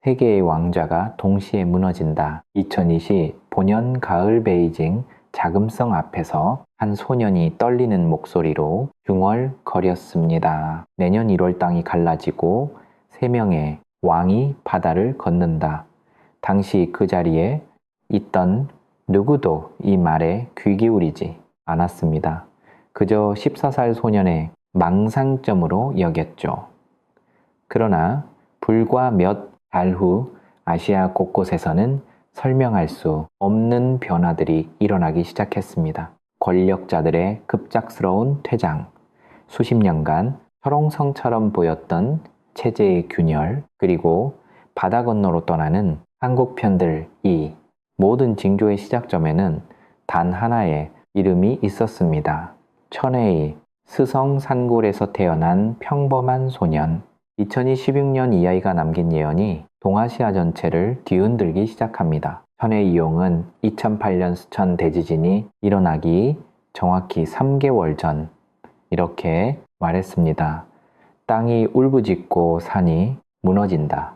세계의 왕좌가 동시에 무너진다. 2020 본연 가을 베이징 자금성 앞에서 한 소년이 떨리는 목소리로 중얼거렸습니다. 내년 1월 땅이 갈라지고 3명의 왕이 바다를 건넌다. 당시 그 자리에 있던 누구도 이 말에 귀 기울이지 않았습니다. 그저 14살 소년의 망상점으로 여겼죠. 그러나 불과 몇 달 후 아시아 곳곳에서는 설명할 수 없는 변화들이 일어나기 시작했습니다. 권력자들의 급작스러운 퇴장, 수십 년간 철옹성처럼 보였던 체제의 균열, 그리고 바다 건너로 떠나는 한국편들, 이 모든 징조의 시작점에는 단 하나의 이름이 있었습니다. 천혜의 스성산골에서 태어난 평범한 소년. 2016년 이 아이가 남긴 예언이 동아시아 전체를 뒤흔들기 시작합니다. 천혜의 이용은 2008년 스천 대지진이 일어나기 정확히 3개월 전 이렇게 말했습니다. 땅이 울부짖고 산이 무너진다.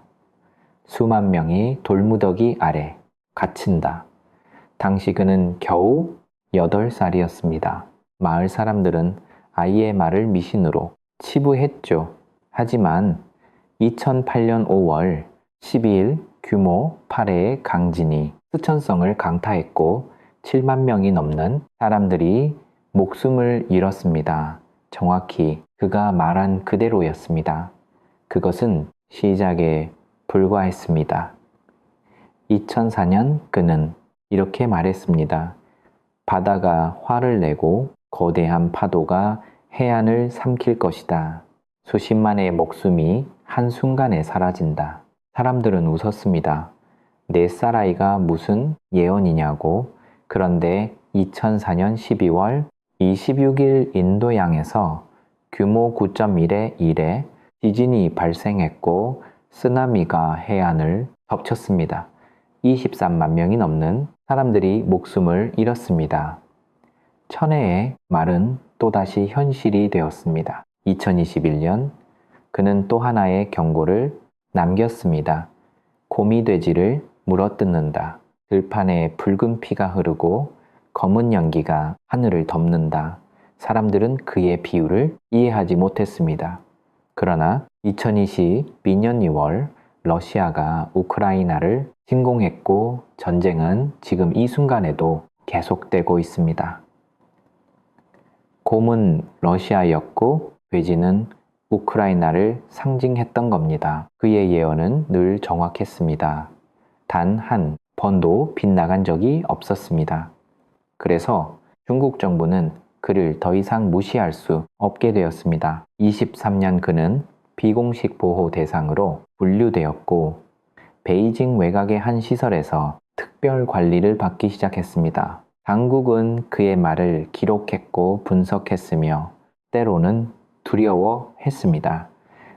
수만 명이 돌무더기 아래 갇힌다. 당시 그는 겨우 8살이었습니다. 마을 사람들은 아이의 말을 미신으로 치부했죠. 하지만 2008년 5월 12일 규모 8의 강진이 스천성을 강타했고 7만 명이 넘는 사람들이 목숨을 잃었습니다. 정확히 그가 말한 그대로였습니다. 그것은 시작에 불과했습니다. 2004년 그는 이렇게 말했습니다. 바다가 화를 내고 거대한 파도가 해안을 삼킬 것이다. 수십만의 목숨이 한순간에 사라진다. 사람들은 웃었습니다. 4살 아이가 무슨 예언이냐고. 그런데 2004년 12월 26일 인도양에서 규모 9.1의 1에 지진이 발생했고 쓰나미가 해안을 덮쳤습니다. 23만 명이 넘는 사람들이 목숨을 잃었습니다. 천혜의 말은 또다시 현실이 되었습니다. 2021년 그는 또 하나의 경고를 남겼습니다. 고미돼지를 물어뜯는다. 들판에 붉은 피가 흐르고 검은 연기가 하늘을 덮는다. 사람들은 그의 비유를 이해하지 못했습니다. 그러나 2022년 2월 러시아가 우크라이나를 침공했고 전쟁은 지금 이 순간에도 계속되고 있습니다. 곰은 러시아였고 돼지는 우크라이나를 상징했던 겁니다. 그의 예언은 늘 정확했습니다. 단 한 번도 빗나간 적이 없었습니다. 그래서 중국 정부는 그를 더 이상 무시할 수 없게 되었습니다. 23년 그는 비공식 보호 대상으로 분류되었고 베이징 외곽의 한 시설에서 특별 관리를 받기 시작했습니다. 당국은 그의 말을 기록했고 분석했으며 때로는 두려워했습니다.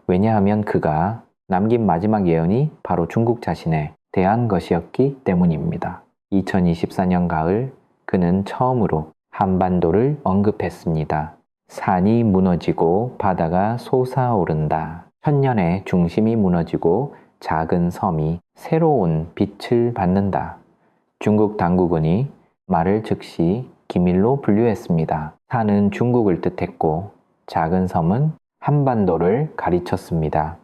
왜냐하면 그가 남긴 마지막 예언이 바로 중국 자신에 대한 것이었기 때문입니다. 2024년 가을 그는 처음으로 한반도를 언급했습니다. 산이 무너지고 바다가 솟아오른다. 천년의 중심이 무너지고 작은 섬이 새로운 빛을 받는다. 중국 당국은 이 말을 즉시 기밀로 분류했습니다. 산은 중국을 뜻했고 작은 섬은 한반도를 가리쳤습니다.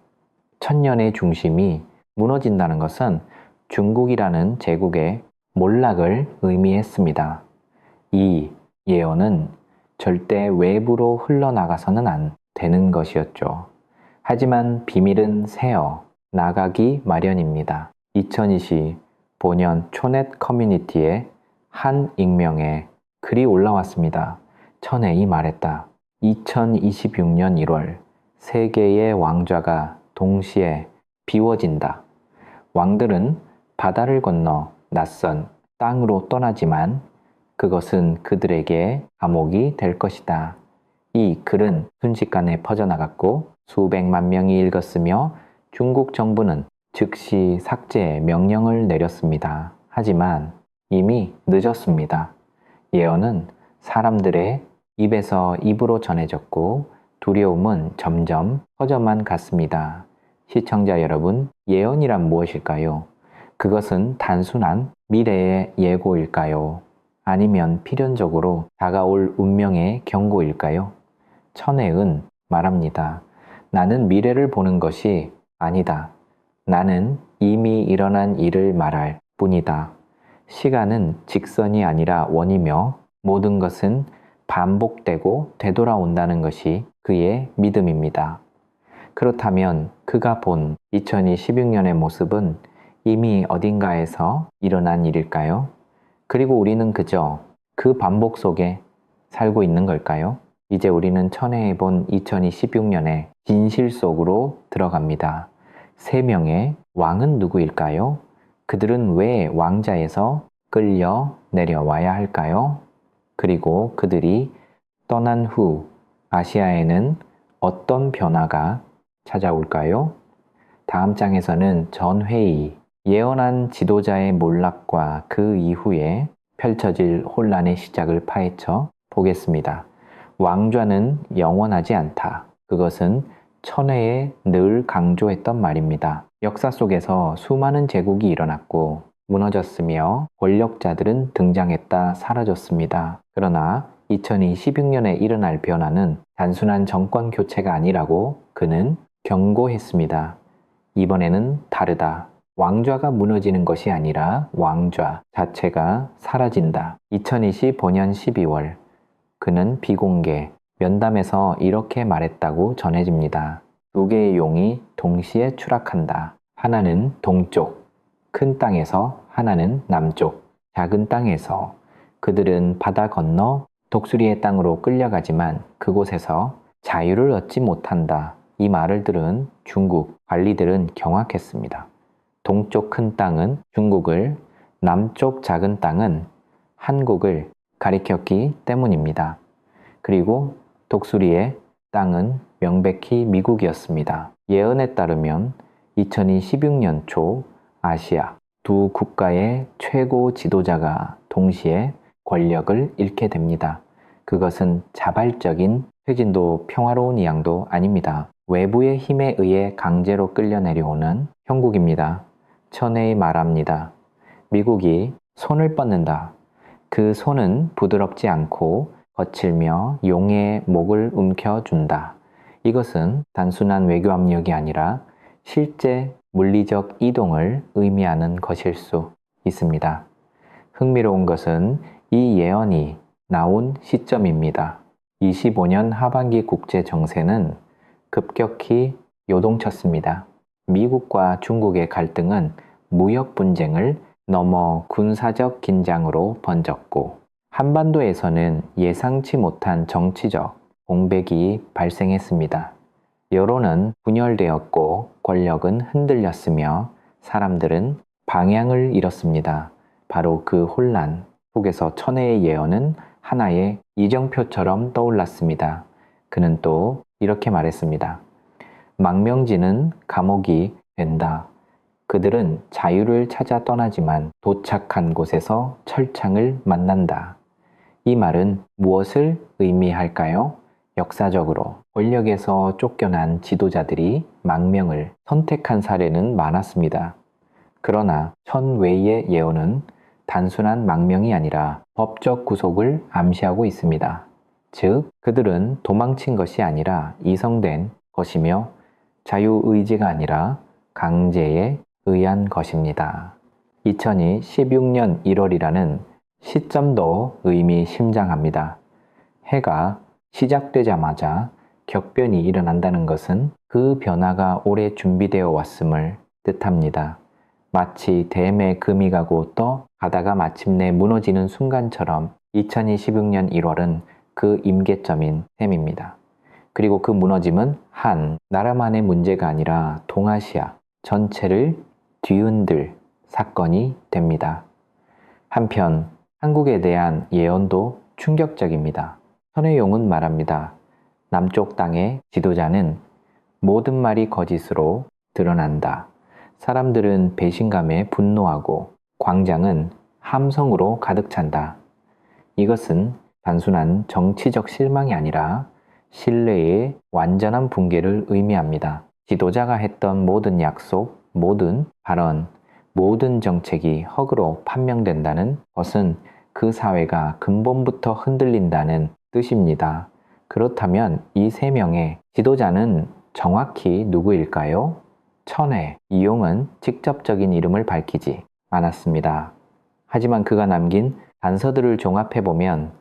천년의 중심이 무너진다는 것은 중국이라는 제국의 몰락을 의미했습니다. 이 예언은 절대 외부로 흘러나가서는 안 되는 것이었죠. 하지만 비밀은 새어 나가기 마련입니다. 2020 본연 초넷 커뮤니티에 한 익명의 글이 올라왔습니다. 천혜이 말했다. 2026년 1월 세계의 왕좌가 동시에 비워진다. 왕들은 바다를 건너 낯선 땅으로 떠나지만 그것은 그들에게 감옥이 될 것이다. 이 글은 순식간에 퍼져나갔고 수백만 명이 읽었으며 중국 정부는 즉시 삭제 명령을 내렸습니다. 하지만 이미 늦었습니다. 예언은 사람들의 입에서 입으로 전해졌고 두려움은 점점 커져만 갔습니다. 시청자 여러분, 예언이란 무엇일까요? 그것은 단순한 미래의 예고일까요? 아니면 필연적으로 다가올 운명의 경고일까요? 천혜은 말합니다. 나는 미래를 보는 것이 아니다. 나는 이미 일어난 일을 말할 뿐이다. 시간은 직선이 아니라 원이며 모든 것은 반복되고 되돌아온다는 것이 그의 믿음입니다. 그렇다면 그가 본 2026년의 모습은 이미 어딘가에서 일어난 일일까요? 그리고 우리는 그저 그 반복 속에 살고 있는 걸까요? 이제 우리는 천혜에 본 2026년의 진실 속으로 들어갑니다. 세 명의 왕은 누구일까요? 그들은 왜 왕자에서 끌려 내려와야 할까요? 그리고 그들이 떠난 후 아시아에는 어떤 변화가 찾아올까요? 다음 장에서는 전회의, 예언한 지도자의 몰락과 그 이후에 펼쳐질 혼란의 시작을 파헤쳐 보겠습니다. 왕좌는 영원하지 않다. 그것은 천혜에 늘 강조했던 말입니다. 역사 속에서 수많은 제국이 일어났고 무너졌으며 권력자들은 등장했다 사라졌습니다. 그러나 2026년에 일어날 변화는 단순한 정권 교체가 아니라고 그는 경고했습니다. 이번에는 다르다. 왕좌가 무너지는 것이 아니라 왕좌 자체가 사라진다. 2025년 12월 그는 비공개 면담에서 이렇게 말했다고 전해집니다. 두 개의 용이 동시에 추락한다. 하나는 동쪽, 큰 땅에서 하나는 남쪽, 작은 땅에서. 그들은 바다 건너 독수리의 땅으로 끌려가지만 그곳에서 자유를 얻지 못한다. 이 말을 들은 중국 관리들은 경악했습니다. 동쪽 큰 땅은 중국을, 남쪽 작은 땅은 한국을 가리켰기 때문입니다. 그리고 독수리의 땅은 명백히 미국이었습니다. 예언에 따르면 2026년 초 아시아 두 국가의 최고 지도자가 동시에 권력을 잃게 됩니다. 그것은 자발적인 퇴진도 평화로운 이양도 아닙니다. 외부의 힘에 의해 강제로 끌려 내려오는 형국입니다. 천혜의 말합니다. 미국이 손을 뻗는다. 그 손은 부드럽지 않고 거칠며 용의 목을 움켜준다. 이것은 단순한 외교 압력이 아니라 실제 물리적 이동을 의미하는 것일 수 있습니다. 흥미로운 것은 이 예언이 나온 시점입니다. 25년 하반기 국제 정세는 급격히 요동쳤습니다. 미국과 중국의 갈등은 무역 분쟁을 넘어 군사적 긴장으로 번졌고 한반도에서는 예상치 못한 정치적 공백이 발생했습니다. 여론은 분열되었고 권력은 흔들렸으며 사람들은 방향을 잃었습니다. 바로 그 혼란 속에서 천혜의 예언은 하나의 이정표처럼 떠올랐습니다. 그는 또 이렇게 말했습니다. 망명지는 감옥이 된다. 그들은 자유를 찾아 떠나지만 도착한 곳에서 철창을 만난다. 이 말은 무엇을 의미할까요? 역사적으로 권력에서 쫓겨난 지도자들이 망명을 선택한 사례는 많았습니다. 그러나 천외의 예언은 단순한 망명이 아니라 법적 구속을 암시하고 있습니다. 즉, 그들은 도망친 것이 아니라 이성된 것이며 자유의지가 아니라 강제에 의한 것입니다. 2016년 1월이라는 시점도 의미심장합니다. 해가 시작되자마자 격변이 일어난다는 것은 그 변화가 오래 준비되어 왔음을 뜻합니다. 마치 댐에 금이 가고 또 가다가 마침내 무너지는 순간처럼 2026년 1월은 그 임계점인 셈입니다. 그리고 그 무너짐은 한 나라만의 문제가 아니라 동아시아 전체를 뒤흔들 사건이 됩니다. 한편 한국에 대한 예언도 충격적입니다. 천혜용은 말합니다. 남쪽 땅의 지도자는 모든 말이 거짓으로 드러난다. 사람들은 배신감에 분노하고 광장은 함성으로 가득 찬다. 이것은 단순한 정치적 실망이 아니라 신뢰의 완전한 붕괴를 의미합니다. 지도자가 했던 모든 약속, 모든 발언, 모든 정책이 허구로 판명된다는 것은 그 사회가 근본부터 흔들린다는 뜻입니다. 그렇다면 이 세 명의 지도자는 정확히 누구일까요? 천회, 이용은 직접적인 이름을 밝히지 않았습니다. 하지만 그가 남긴 단서들을 종합해보면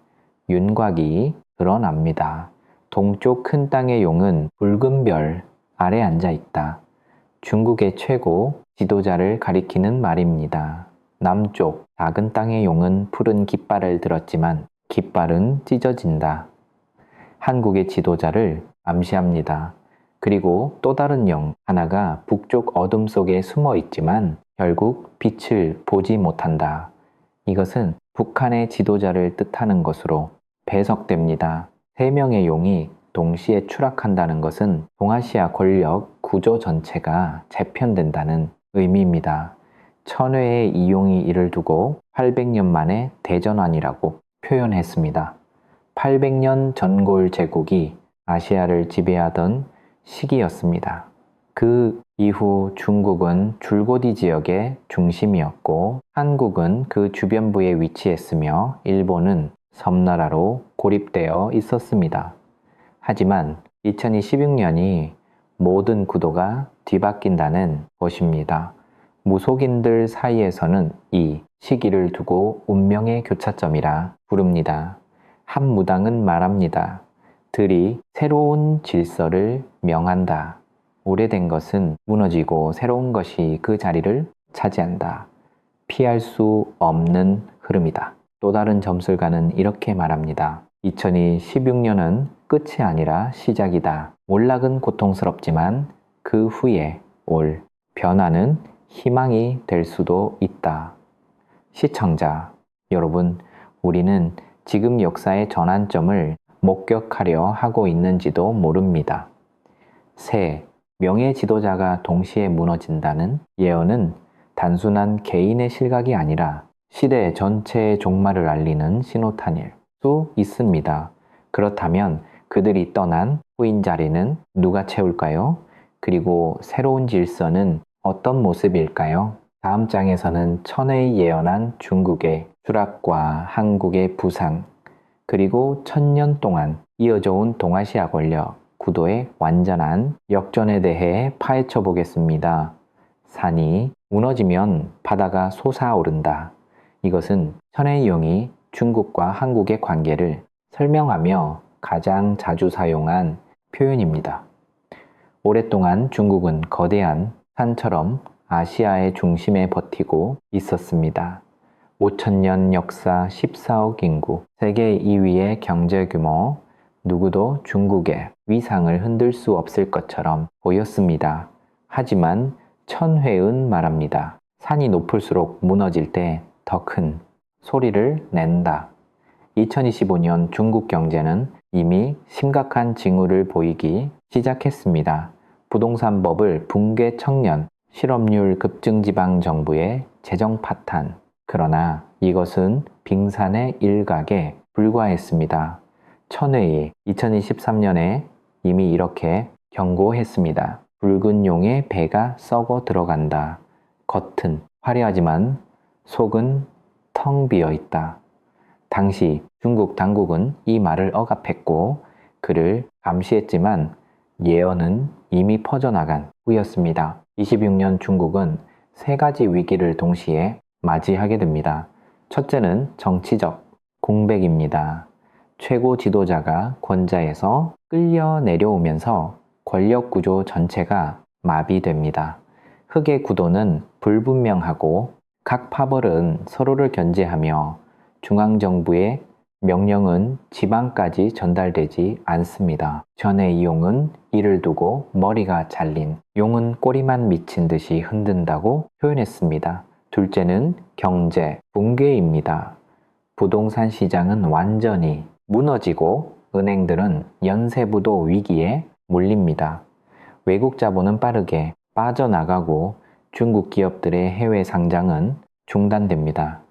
윤곽이 드러납니다. 동쪽 큰 땅의 용은 붉은 별 아래 앉아 있다. 중국의 최고 지도자를 가리키는 말입니다. 남쪽 작은 땅의 용은 푸른 깃발을 들었지만 깃발은 찢어진다. 한국의 지도자를 암시합니다. 그리고 또 다른 영 하나가 북쪽 어둠 속에 숨어 있지만 결국 빛을 보지 못한다. 이것은 북한의 지도자를 뜻하는 것으로 배석됩니다. 세 명의 용이 동시에 추락한다는 것은 동아시아 권력 구조 전체가 재편된다는 의미입니다. 천회의 이용이 이를 두고 800년 만에 대전환이라고 표현했습니다. 800년 전골 제국이 아시아를 지배하던 시기였습니다. 그 이후 중국은 줄고디 지역의 중심이었고 한국은 그 주변부에 위치했으며 일본은 섬나라로 고립되어 있었습니다. 하지만 2016년이 모든 구도가 뒤바뀐다는 것입니다. 무속인들 사이에서는 이 시기를 두고 운명의 교차점이라 부릅니다. 한 무당은 말합니다. 들이 새로운 질서를 명한다. 오래된 것은 무너지고 새로운 것이 그 자리를 차지한다. 피할 수 없는 흐름이다. 또 다른 점술가는 이렇게 말합니다. 2016년은 끝이 아니라 시작이다. 몰락은 고통스럽지만 그 후에 올 변화는 희망이 될 수도 있다. 시청자 여러분, 우리는 지금 역사의 전환점을 목격하려 하고 있는지도 모릅니다. 새 명예 지도자가 동시에 무너진다는 예언은 단순한 개인의 실각이 아니라 시대 전체의 종말을 알리는 신호탄일 수 있습니다. 그렇다면 그들이 떠난 후인 자리는 누가 채울까요? 그리고 새로운 질서는 어떤 모습일까요? 다음 장에서는 천회의 예언한 중국의 추락과 한국의 부상, 그리고 1000년 동안 이어져 온 동아시아 권력 구도의 완전한 역전에 대해 파헤쳐 보겠습니다. 산이 무너지면 바다가 솟아오른다. 이것은 천의 용이 중국과 한국의 관계를 설명하며 가장 자주 사용한 표현입니다. 오랫동안 중국은 거대한 산처럼 아시아의 중심에 버티고 있었습니다. 5000년 역사 14억 인구, 세계 2위의 경제 규모, 누구도 중국의 위상을 흔들 수 없을 것처럼 보였습니다. 하지만 천회은 말합니다. 산이 높을수록 무너질 때 더 큰 소리를 낸다. 2025년 중국 경제는 이미 심각한 징후를 보이기 시작했습니다. 부동산 버블 붕괴 청년, 실업률 급증 지방 정부의 재정 파탄. 그러나 이것은 빙산의 일각에 불과했습니다. 천회이 2023년에 이미 이렇게 경고했습니다. 붉은 용의 배가 썩어 들어간다. 겉은 화려하지만 속은 텅 비어 있다. 당시 중국 당국은 이 말을 억압했고 그를 감시했지만 예언은 이미 퍼져나간 후였습니다. 26년 중국은 세 가지 위기를 동시에 맞이하게 됩니다. 첫째는 정치적 공백입니다. 최고 지도자가 권좌에서 끌려 내려오면서 권력 구조 전체가 마비됩니다. 흑의 구도는 불분명하고 각 파벌은 서로를 견제하며 중앙정부의 명령은 지방까지 전달되지 않습니다. 전의 이용은 이를 두고 머리가 잘린 용은 꼬리만 미친 듯이 흔든다고 표현했습니다. 둘째는 경제 붕괴입니다. 부동산 시장은 완전히 무너지고 은행들은 연쇄부도 위기에 몰립니다. 외국 자본은 빠르게 빠져나가고 중국 기업들의 해외 상장은 중단됩니다.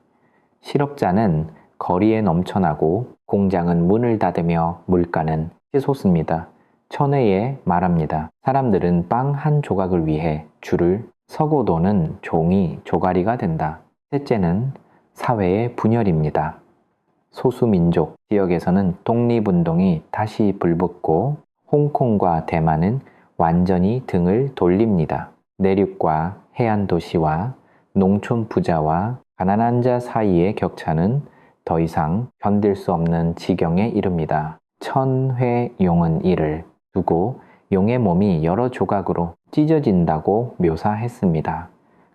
실업자는 거리에 넘쳐나고 공장은 문을 닫으며 물가는 치솟습니다. 천혜에 말합니다. 사람들은 빵 한 조각을 위해 줄을 서고도는 종이 조가리가 된다. 셋째는 사회의 분열입니다. 소수민족 지역에서는 독립운동이 다시 불붙고 홍콩과 대만은 완전히 등을 돌립니다. 내륙과 해안 도시와 농촌 부자와 가난한 자 사이의 격차는 더 이상 견딜 수 없는 지경에 이릅니다. 천회용은 이를 두고 용의 몸이 여러 조각으로 찢어진다고 묘사했습니다.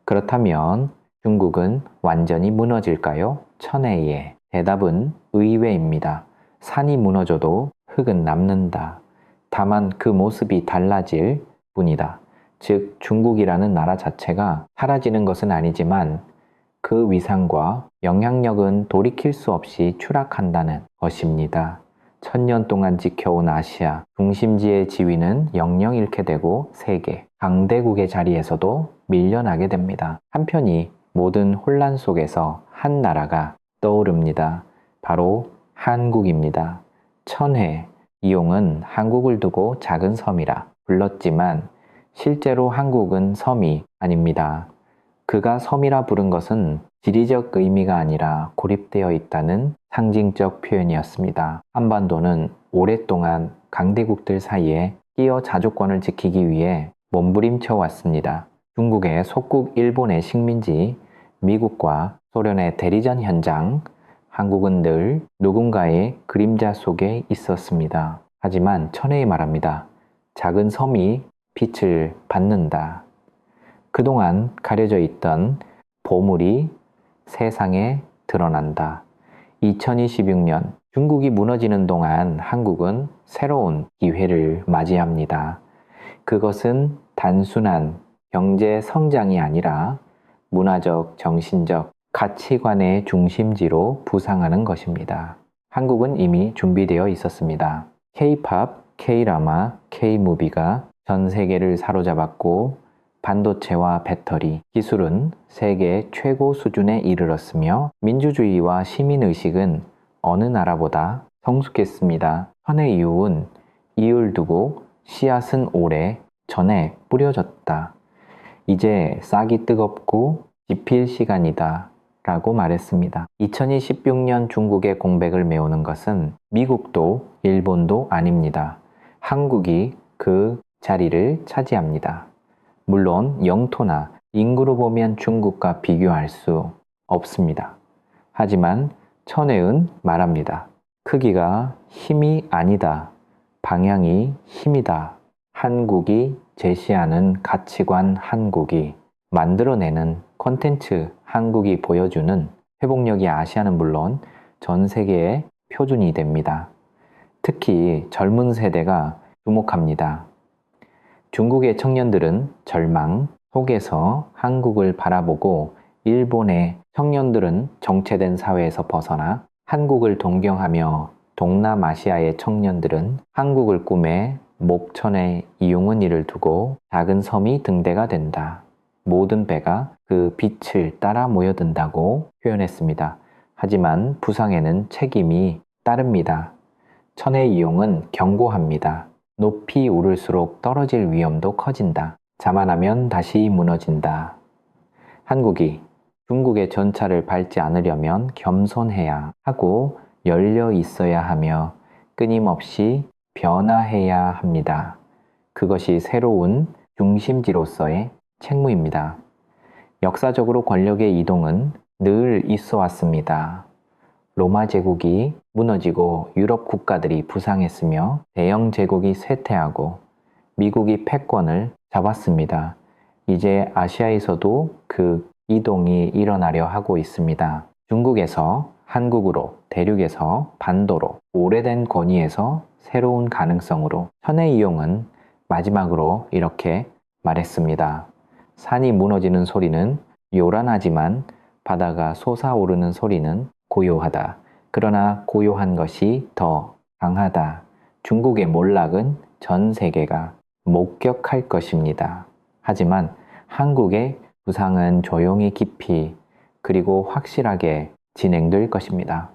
그렇다면 중국은 완전히 무너질까요? 천혜에 대답은 의외입니다. 산이 무너져도 흙은 남는다. 다만 그 모습이 달라질 뿐이다. 즉 중국이라는 나라 자체가 사라지는 것은 아니지만 그 위상과 영향력은 돌이킬 수 없이 추락한다는 것입니다. 1000년 동안 지켜온 아시아 중심지의 지위는 영영 잃게 되고 세계 강대국의 자리에서도 밀려나게 됩니다. 한편이 모든 혼란 속에서 한 나라가 떠오릅니다. 바로 한국입니다. 천회, 이용은 한국을 두고 작은 섬이라 불렀지만 실제로 한국은 섬이 아닙니다. 그가 섬이라 부른 것은 지리적 의미가 아니라 고립되어 있다는 상징적 표현이었습니다. 한반도는 오랫동안 강대국들 사이에 끼어 자주권을 지키기 위해 몸부림쳐 왔습니다. 중국의 속국 일본의 식민지, 미국과 소련의 대리전 현장, 한국은 늘 누군가의 그림자 속에 있었습니다. 하지만 천혜에 말합니다. 작은 섬이 빛을 받는다. 그동안 가려져 있던 보물이 세상에 드러난다. 2026년 중국이 무너지는 동안 한국은 새로운 기회를 맞이합니다. 그것은 단순한 경제 성장이 아니라 문화적, 정신적 가치관의 중심지로 부상하는 것입니다. 한국은 이미 준비되어 있었습니다. K-팝, K-드라마, K-무비가 전 세계를 사로잡았고 반도체와 배터리, 기술은 세계 최고 수준에 이르렀으며 민주주의와 시민의식은 어느 나라보다 성숙했습니다. 천의 이유는 이을 두고 씨앗은 오래 전에 뿌려졌다. 이제 싹이 뜨겁고 지필 시간이다 라고 말했습니다. 2026년 중국의 공백을 메우는 것은 미국도 일본도 아닙니다. 한국이 그 자리를 차지합니다. 물론 영토나 인구로 보면 중국과 비교할 수 없습니다. 하지만 천혜은 말합니다. 크기가 힘이 아니다. 방향이 힘이다. 한국이 제시하는 가치관 한국이 만들어내는 콘텐츠 한국이 보여주는 회복력이 아시아는 물론 전 세계의 표준이 됩니다. 특히 젊은 세대가 주목합니다. 중국의 청년들은 절망 속에서 한국을 바라보고 일본의 청년들은 정체된 사회에서 벗어나 한국을 동경하며 동남아시아의 청년들은 한국을 꿈에 목천의 이용은 이를 두고 작은 섬이 등대가 된다. 모든 배가 그 빛을 따라 모여든다고 표현했습니다. 하지만 부상에는 책임이 따릅니다. 천의 이용은 경고합니다. 높이 오를수록 떨어질 위험도 커진다. 자만하면 다시 무너진다. 한국이 중국의 전차를 밟지 않으려면 겸손해야 하고 열려 있어야 하며 끊임없이 변화해야 합니다. 그것이 새로운 중심지로서의 책무입니다. 역사적으로 권력의 이동은 늘 있어 왔습니다. 로마 제국이 무너지고 유럽 국가들이 부상했으며 대영 제국이 쇠퇴하고 미국이 패권을 잡았습니다. 이제 아시아에서도 그 이동이 일어나려 하고 있습니다. 중국에서 한국으로, 대륙에서 반도로, 오래된 권위에서 새로운 가능성으로 천의 이용은 마지막으로 이렇게 말했습니다. 산이 무너지는 소리는 요란하지만 바다가 솟아오르는 소리는 고요하다. 그러나 고요한 것이 더 강하다. 중국의 몰락은 전 세계가 목격할 것입니다. 하지만 한국의 부상은 조용히 깊이 그리고 확실하게 진행될 것입니다.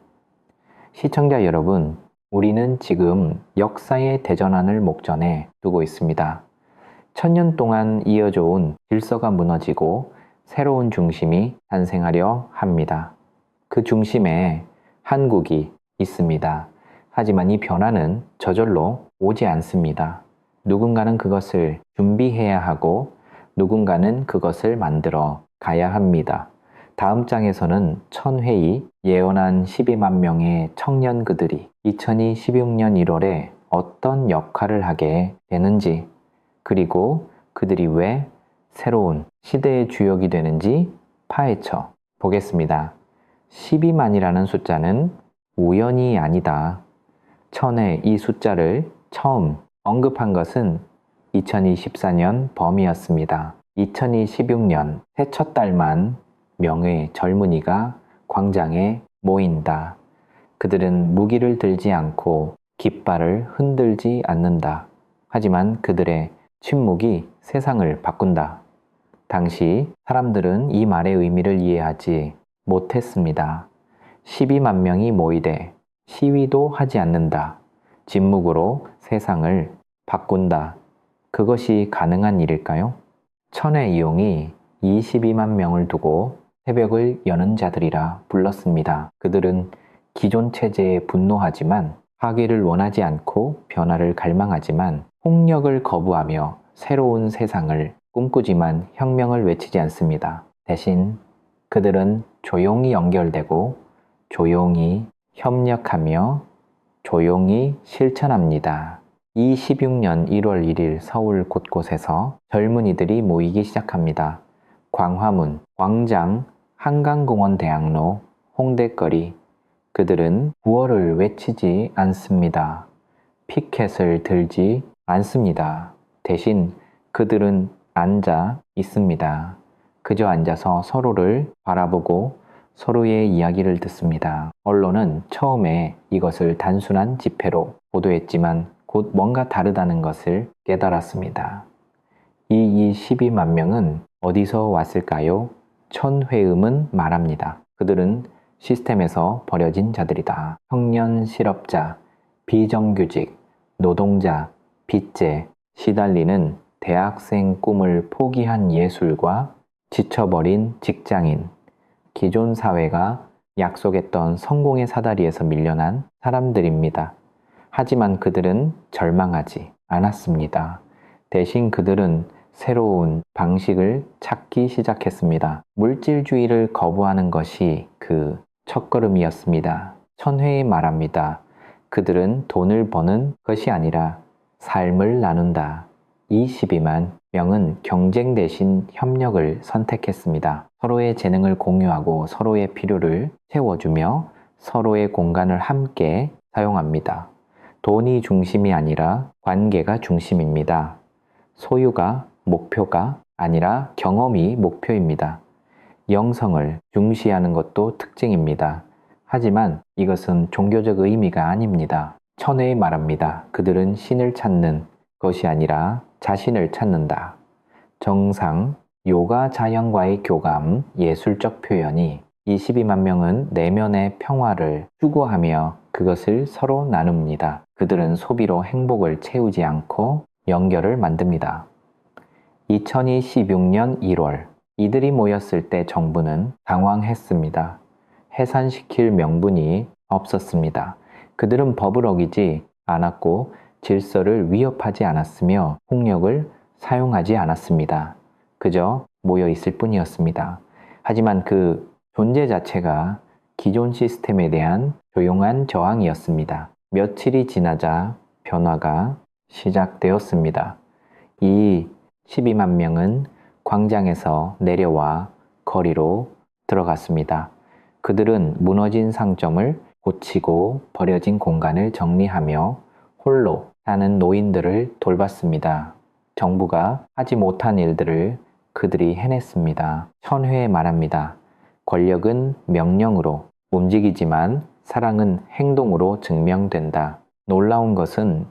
시청자 여러분, 우리는 지금 역사의 대전환을 목전에 두고 있습니다. 1000년 동안 이어져 온 질서가 무너지고 새로운 중심이 탄생하려 합니다. 그 중심에 한국이 있습니다. 하지만 이 변화는 저절로 오지 않습니다. 누군가는 그것을 준비해야 하고 누군가는 그것을 만들어 가야 합니다. 다음 장에서는 천회의 예언한 12만 명의 청년 그들이 2026년 1월에 어떤 역할을 하게 되는지, 그리고 그들이 왜 새로운 시대의 주역이 되는지 파헤쳐 보겠습니다. 12만이라는 숫자는 우연이 아니다. 천의 이 숫자를 처음 언급한 것은 2024년 봄이었습니다. 2026년 새 첫 달만 명의 젊은이가 광장에 모인다. 그들은 무기를 들지 않고 깃발을 흔들지 않는다. 하지만 그들의 침묵이 세상을 바꾼다. 당시 사람들은 이 말의 의미를 이해하지 못했습니다. 12만 명이 모이되 시위도 하지 않는다. 침묵으로 세상을 바꾼다. 그것이 가능한 일일까요? 천의 이용이 22만 명을 두고 새벽을 여는 자들이라 불렀습니다. 그들은 기존 체제에 분노하지만 파괴를 원하지 않고 변화를 갈망하지만 폭력을 거부하며 새로운 세상을 꿈꾸지만 혁명을 외치지 않습니다. 대신 그들은 조용히 연결되고 조용히 협력하며 조용히 실천합니다. 26년 1월 1일 서울 곳곳에서 젊은이들이 모이기 시작합니다. 광화문, 광장, 한강공원 대학로, 홍대거리. 그들은 구호를 외치지 않습니다. 피켓을 들지 않습니다. 대신 그들은 앉아 있습니다. 그저 앉아서 서로를 바라보고 서로의 이야기를 듣습니다. 언론은 처음에 이것을 단순한 집회로 보도했지만 곧 뭔가 다르다는 것을 깨달았습니다. 이 12만 명은 어디서 왔을까요? 천회음은 말합니다. 그들은 시스템에서 버려진 자들이다. 청년 실업자, 비정규직, 노동자, 빚제, 시달리는 대학생 꿈을 포기한 예술과 지쳐버린 직장인, 기존 사회가 약속했던 성공의 사다리에서 밀려난 사람들입니다. 하지만 그들은 절망하지 않았습니다. 대신 그들은 새로운 방식을 찾기 시작했습니다. 물질주의를 거부하는 것이 그 첫걸음이었습니다. 천회에 말합니다. 그들은 돈을 버는 것이 아니라 삶을 나눈다. 이 12만 명은 경쟁 대신 협력을 선택했습니다. 서로의 재능을 공유하고 서로의 필요를 채워주며 서로의 공간을 함께 사용합니다. 돈이 중심이 아니라 관계가 중심입니다. 소유가 목표가 아니라 경험이 목표입니다. 영성을 중시하는 것도 특징입니다. 하지만 이것은 종교적 의미가 아닙니다. 천회에 말합니다. 그들은 신을 찾는 것이 아니라 자신을 찾는다. 정상, 요가 자연과의 교감, 예술적 표현이 이 12만 명은 내면의 평화를 추구하며 그것을 서로 나눕니다. 그들은 소비로 행복을 채우지 않고 연결을 만듭니다. 2026년 1월 이들이 모였을 때 정부는 당황했습니다. 해산시킬 명분이 없었습니다. 그들은 법을 어기지 않았고 질서를 위협하지 않았으며 폭력을 사용하지 않았습니다. 그저 모여 있을 뿐이었습니다. 하지만 그 존재 자체가 기존 시스템에 대한 조용한 저항이었습니다. 며칠이 지나자 변화가 시작되었습니다. 이 12만 명은 광장에서 내려와 거리로 들어갔습니다. 그들은 무너진 상점을 고치고 버려진 공간을 정리하며 홀로 사는 노인들을 돌봤습니다. 정부가 하지 못한 일들을 그들이 해냈습니다. 천회에 말합니다. 권력은 명령으로 움직이지만 사랑은 행동으로 증명된다. 놀라운 것은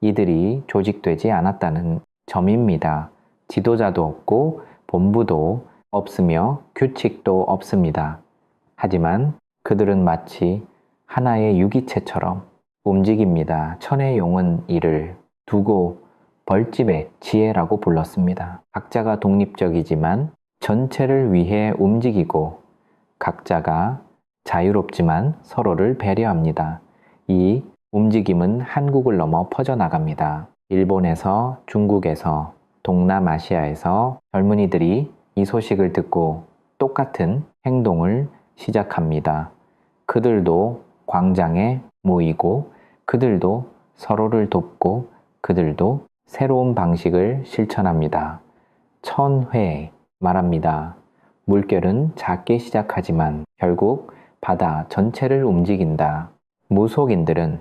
이들이 조직되지 않았다는 점입니다. 지도자도 없고 본부도 없으며 규칙도 없습니다. 하지만 그들은 마치 하나의 유기체처럼 움직입니다. 천의 용은 이를 두고 벌집의 지혜라고 불렀습니다. 각자가 독립적이지만 전체를 위해 움직이고 각자가 자유롭지만 서로를 배려합니다. 이 움직임은 한국을 넘어 퍼져나갑니다. 일본에서, 중국에서, 동남아시아에서 젊은이들이 이 소식을 듣고 똑같은 행동을 시작합니다. 그들도 광장에 모이고 그들도 서로를 돕고 그들도 새로운 방식을 실천합니다. 천회 말합니다. 물결은 작게 시작하지만 결국 바다 전체를 움직인다. 무속인들은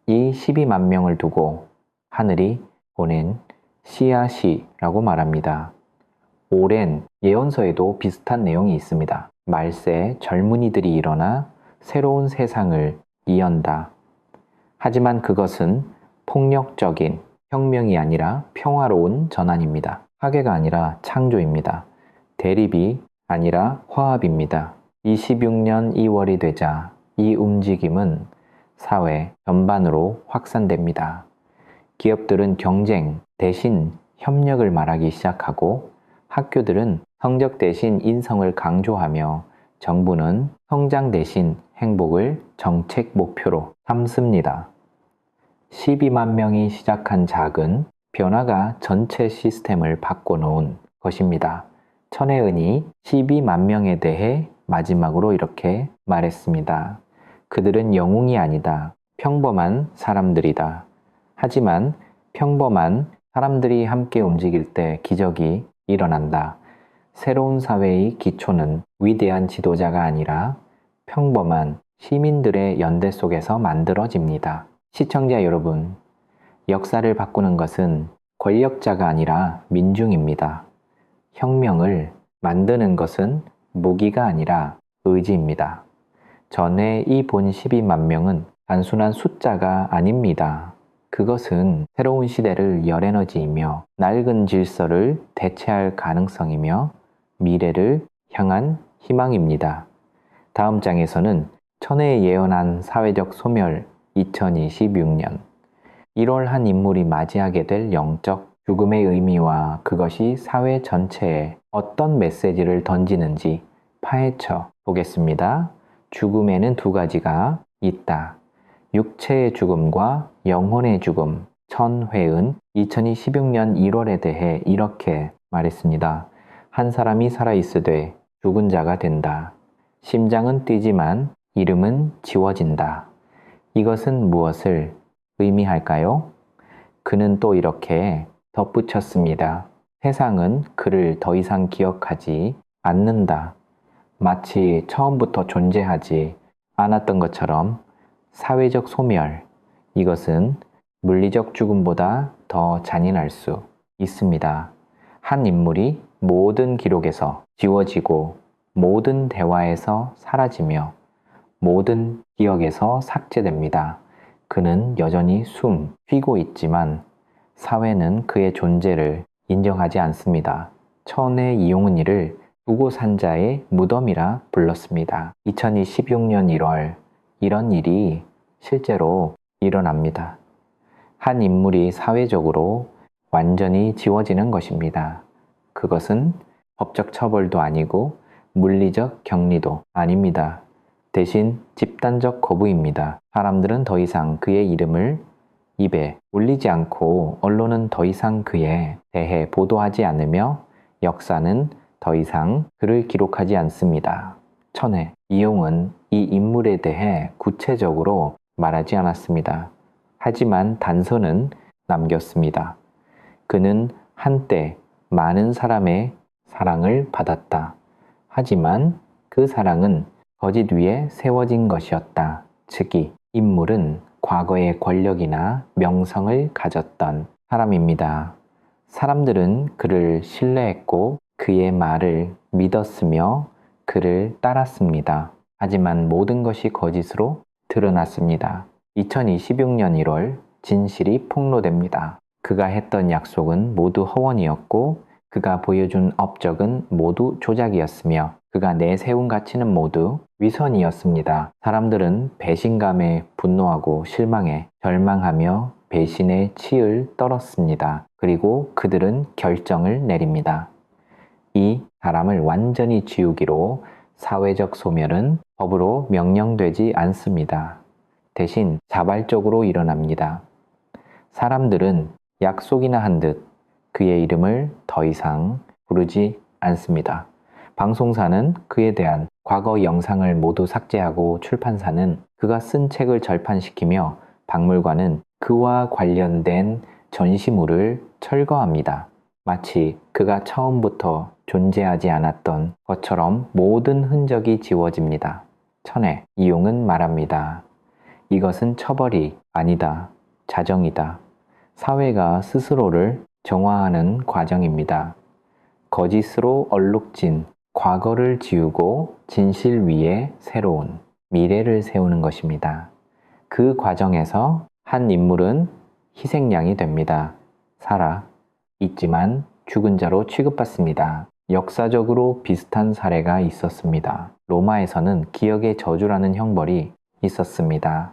이 12만 명을 두고 하늘이 보낸 씨앗이라고 말합니다. 오랜 예언서에도 비슷한 내용이 있습니다. 말세 젊은이들이 일어나 새로운 세상을 이언다. 하지만 그것은 폭력적인 혁명이 아니라 평화로운 전환입니다. 파괴가 아니라 창조입니다. 대립이 아니라 화합입니다. 26년 2월이 되자 이 움직임은 사회 전반으로 확산됩니다. 기업들은 경쟁 대신 협력을 말하기 시작하고 학교들은 성적 대신 인성을 강조하며 정부는 성장 대신 행복을 정책 목표로 삼습니다. 12만 명이 시작한 작은 변화가 전체 시스템을 바꿔놓은 것입니다. 천혜은이 12만 명에 대해 마지막으로 이렇게 말했습니다. 그들은 영웅이 아니다. 평범한 사람들이다. 하지만 평범한 사람들이 함께 움직일 때 기적이 일어난다. 새로운 사회의 기초는 위대한 지도자가 아니라 평범한 시민들의 연대 속에서 만들어집니다. 시청자 여러분, 역사를 바꾸는 것은 권력자가 아니라 민중입니다. 혁명을 만드는 것은 무기가 아니라 의지입니다. 전에 이 본 12만 명은 단순한 숫자가 아닙니다. 그것은 새로운 시대를 열 에너지이며 낡은 질서를 대체할 가능성이며 미래를 향한 희망입니다. 다음 장에서는 천혜에 예언한 사회적 소멸 2026년 1월 한 인물이 맞이하게 될 영적 죽음의 의미와 그것이 사회 전체에 어떤 메시지를 던지는지 파헤쳐 보겠습니다. 죽음에는 두 가지가 있다. 육체의 죽음과 영혼의 죽음. 천회은 2026년 1월에 대해 이렇게 말했습니다. 한 사람이 살아있으되 죽은 자가 된다. 심장은 뛰지만 이름은 지워진다. 이것은 무엇을 의미할까요? 그는 또 이렇게 덧붙였습니다. 세상은 그를 더 이상 기억하지 않는다. 마치 처음부터 존재하지 않았던 것처럼 사회적 소멸, 이것은 물리적 죽음보다 더 잔인할 수 있습니다. 한 인물이 모든 기록에서 지워지고 모든 대화에서 사라지며 모든 기억에서 삭제됩니다. 그는 여전히 쉬고 있지만 사회는 그의 존재를 인정하지 않습니다. 천의 이용은 이를 두고 산 자의 무덤이라 불렀습니다. 2026년 1월 이런 일이 실제로 일어납니다. 한 인물이 사회적으로 완전히 지워지는 것입니다. 그것은 법적 처벌도 아니고 물리적 격리도 아닙니다. 대신 집단적 거부입니다. 사람들은 더 이상 그의 이름을 입에 올리지 않고 언론은 더 이상 그에 대해 보도하지 않으며 역사는 더 이상 그를 기록하지 않습니다. 천혜, 이용은 이 인물에 대해 구체적으로 말하지 않았습니다. 하지만 단서는 남겼습니다. 그는 한때 많은 사람의 사랑을 받았다. 하지만 그 사랑은 거짓 위에 세워진 것이었다. 즉, 이 인물은 과거의 권력이나 명성을 가졌던 사람입니다. 사람들은 그를 신뢰했고 그의 말을 믿었으며 그를 따랐습니다. 하지만 모든 것이 거짓으로 드러났습니다. 2026년 1월 진실이 폭로됩니다. 그가 했던 약속은 모두 허원이었고 그가 보여준 업적은 모두 조작이었으며 그가 내세운 가치는 모두 위선이었습니다. 사람들은 배신감에 분노하고 실망해 절망하며 배신의 치을 떨었습니다. 그리고 그들은 결정을 내립니다. 이 사람을 완전히 지우기로 사회적 소멸은 법으로 명령되지 않습니다. 대신 자발적으로 일어납니다. 사람들은 약속이나 한 듯 그의 이름을 더 이상 부르지 않습니다. 방송사는 그에 대한 과거 영상을 모두 삭제하고 출판사는 그가 쓴 책을 절판시키며 박물관은 그와 관련된 전시물을 철거합니다. 마치 그가 처음부터 존재하지 않았던 것처럼 모든 흔적이 지워집니다. 천에 이용은 말합니다. 이것은 처벌이 아니다. 자정이다. 사회가 스스로를 정화하는 과정입니다. 거짓으로 얼룩진 과거를 지우고 진실 위에 새로운 미래를 세우는 것입니다. 그 과정에서 한 인물은 희생양이 됩니다. 살아 있지만 죽은 자로 취급받습니다. 역사적으로 비슷한 사례가 있었습니다. 로마에서는 기억의 저주라는 형벌이 있었습니다.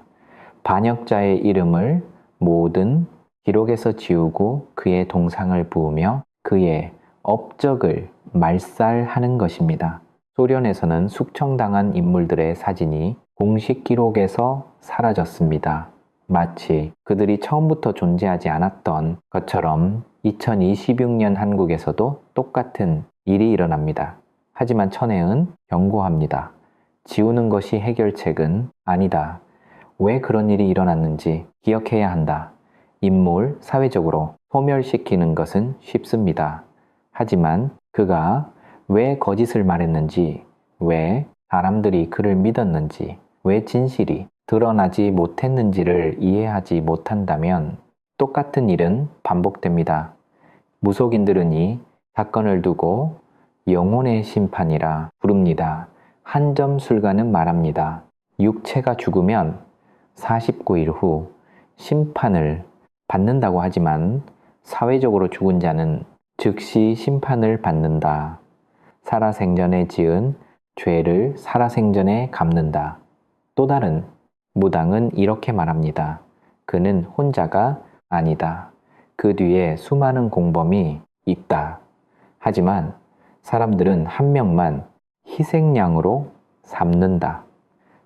반역자의 이름을 모든 기록에서 지우고 그의 동상을 부으며 그의 업적을 말살하는 것입니다. 소련에서는 숙청당한 인물들의 사진이 공식 기록에서 사라졌습니다. 마치 그들이 처음부터 존재하지 않았던 것처럼 2026년 한국에서도 똑같은 일이 일어납니다. 하지만 천혜은 경고합니다. 지우는 것이 해결책은 아니다. 왜 그런 일이 일어났는지 기억해야 한다. 인물, 사회적으로 소멸시키는 것은 쉽습니다. 하지만 그가 왜 거짓을 말했는지, 왜 사람들이 그를 믿었는지, 왜 진실이 드러나지 못했는지를 이해하지 못한다면 똑같은 일은 반복됩니다. 무속인들은 이 사건을 두고 영혼의 심판이라 부릅니다. 한점술가는 말합니다. 육체가 죽으면 49일 후 심판을 받는다고 하지만 사회적으로 죽은 자는 즉시 심판을 받는다. 살아생전에 지은 죄를 살아생전에 갚는다. 또 다른 무당은 이렇게 말합니다. 그는 혼자가 아니다. 그 뒤에 수많은 공범이 있다. 하지만 사람들은 한 명만 희생양으로 삼는다.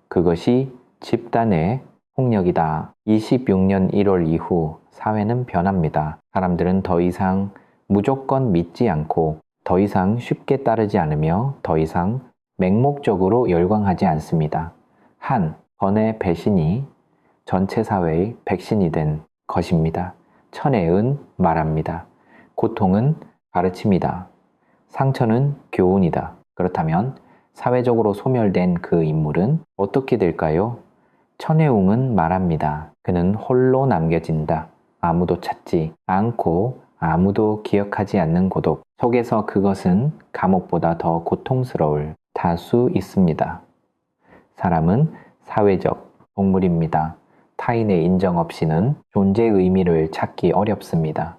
그것이 집단의 폭력이다. 26년 1월 이후 사회는 변합니다. 사람들은 더 이상 무조건 믿지 않고 더 이상 쉽게 따르지 않으며 더 이상 맹목적으로 열광하지 않습니다. 한 번의 배신이 전체 사회의 백신이 된 것입니다. 천혜은 말합니다. 고통은 가르침이다. 상처는 교훈이다. 그렇다면 사회적으로 소멸된 그 인물은 어떻게 될까요? 천혜웅은 말합니다. 그는 홀로 남겨진다. 아무도 찾지 않고 아무도 기억하지 않는 고독 속에서 그것은 감옥보다 더 고통스러울 다수 있습니다. 사람은 사회적 동물입니다. 타인의 인정 없이는 존재 의미를 찾기 어렵습니다.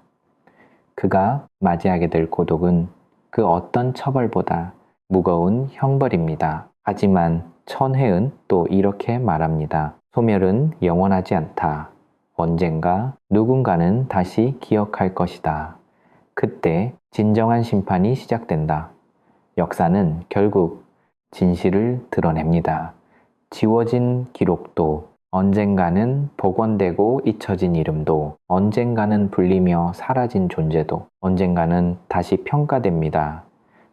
그가 맞이하게 될 고독은 그 어떤 처벌보다 무거운 형벌입니다. 하지만 천혜은 또 이렇게 말합니다. 소멸은 영원하지 않다. 언젠가 누군가는 다시 기억할 것이다. 그때 진정한 심판이 시작된다. 역사는 결국 진실을 드러냅니다. 지워진 기록도 언젠가는 복원되고 잊혀진 이름도 언젠가는 불리며 사라진 존재도 언젠가는 다시 평가됩니다.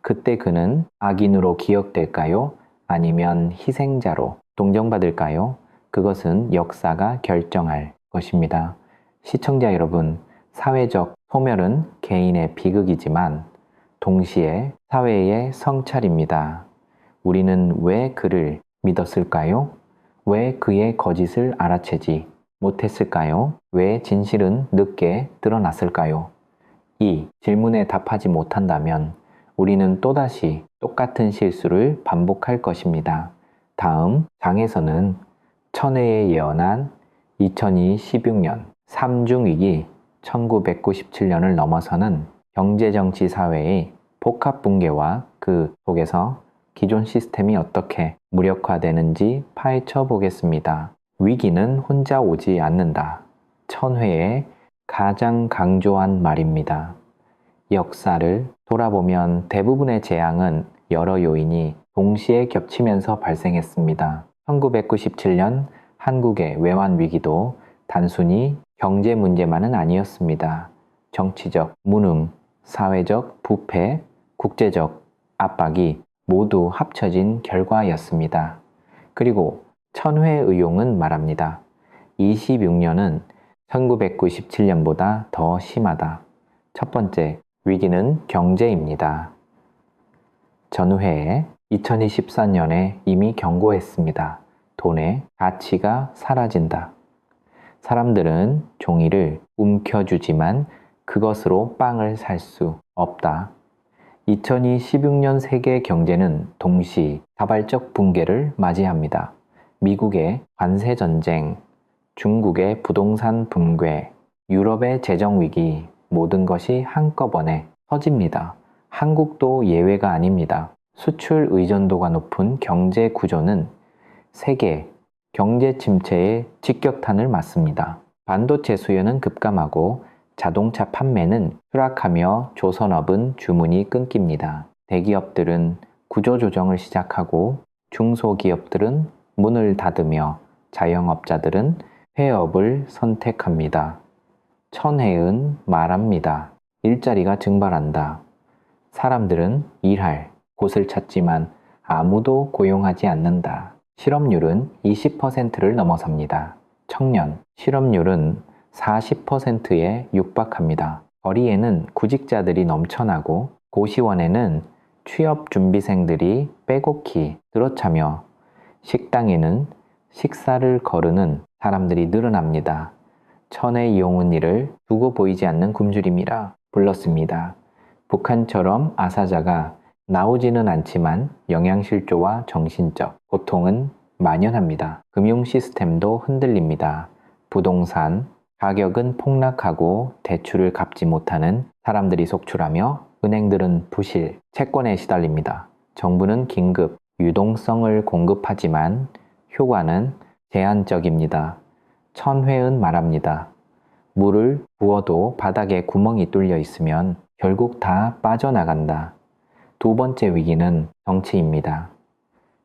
그때 그는 악인으로 기억될까요? 아니면 희생자로 동정받을까요? 그것은 역사가 결정할 것입니다. 시청자 여러분, 사회적 소멸은 개인의 비극이지만 동시에 사회의 성찰입니다. 우리는 왜 그를 믿었을까요? 왜 그의 거짓을 알아채지 못했을까요? 왜 진실은 늦게 드러났을까요? 이 질문에 답하지 못한다면 우리는 또다시 똑같은 실수를 반복할 것입니다. 다음 장에서는 천혜에 예언한 2016년 3중위기 1997년을 넘어서는 경제정치 사회의 복합 붕괴와 그 속에서 기존 시스템이 어떻게 무력화되는지 파헤쳐 보겠습니다. 위기는 혼자 오지 않는다. 천회의 가장 강조한 말입니다. 역사를 돌아보면 대부분의 재앙은 여러 요인이 동시에 겹치면서 발생했습니다. 1997년 한국의 외환 위기도 단순히 경제 문제만은 아니었습니다. 정치적 무능, 사회적 부패, 국제적 압박이 모두 합쳐진 결과였습니다. 그리고 천회의용은 말합니다. 26년은 1997년보다 더 심하다. 첫 번째, 위기는 경제입니다. 전회에 2024년에 이미 경고했습니다. 돈의 가치가 사라진다. 사람들은 종이를 움켜쥐지만 그것으로 빵을 살 수 없다. 2026년 세계 경제는 동시 다발적 붕괴를 맞이합니다. 미국의 관세 전쟁, 중국의 부동산 붕괴, 유럽의 재정 위기, 모든 것이 한꺼번에 터집니다. 한국도 예외가 아닙니다. 수출 의존도가 높은 경제 구조는 세계 경제 침체의 직격탄을 맞습니다. 반도체 수요는 급감하고 자동차 판매는 추락하며 조선업은 주문이 끊깁니다. 대기업들은 구조조정을 시작하고 중소기업들은 문을 닫으며 자영업자들은 폐업을 선택합니다. 천혜은 말합니다. 일자리가 증발한다. 사람들은 일할 곳을 찾지만 아무도 고용하지 않는다. 실업률은 20%를 넘어섭니다. 청년 실업률은 40%에 육박합니다. 거리에는 구직자들이 넘쳐나고 고시원에는 취업준비생들이 빼곡히 들어차며 식당에는 식사를 거르는 사람들이 늘어납니다. 천의 이용은 이를 두고 보이지 않는 굶주림이라 불렀습니다. 북한처럼 아사자가 나오지는 않지만 영양실조와 정신적 고통은 만연합니다. 금융 시스템도 흔들립니다. 부동산 가격은 폭락하고 대출을 갚지 못하는 사람들이 속출하며 은행들은 부실, 채권에 시달립니다. 정부는 긴급 유동성을 공급하지만 효과는 제한적입니다. 천회은 말합니다. 물을 부어도 바닥에 구멍이 뚫려 있으면 결국 다 빠져나간다. 두 번째 위기는 정치입니다.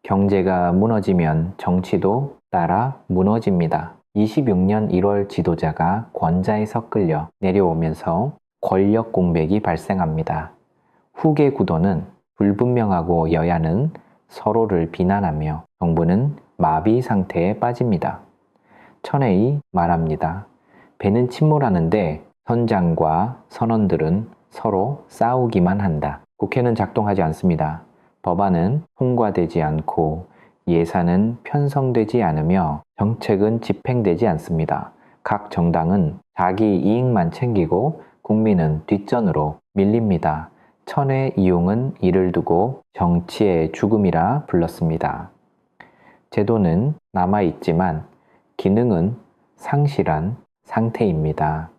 경제가 무너지면 정치도 따라 무너집니다. 26년 1월 지도자가 권좌에서 끌려 내려오면서 권력 공백이 발생합니다. 후계 구도는 불분명하고 여야는 서로를 비난하며 정부는 마비 상태에 빠집니다. 천혜이 말합니다. 배는 침몰하는데 선장과 선원들은 서로 싸우기만 한다. 국회는 작동하지 않습니다. 법안은 통과되지 않고 예산은 편성되지 않으며 정책은 집행되지 않습니다. 각 정당은 자기 이익만 챙기고 국민은 뒷전으로 밀립니다. 천의 이용은 이를 두고 정치의 죽음이라 불렀습니다. 제도는 남아있지만 기능은 상실한 상태입니다.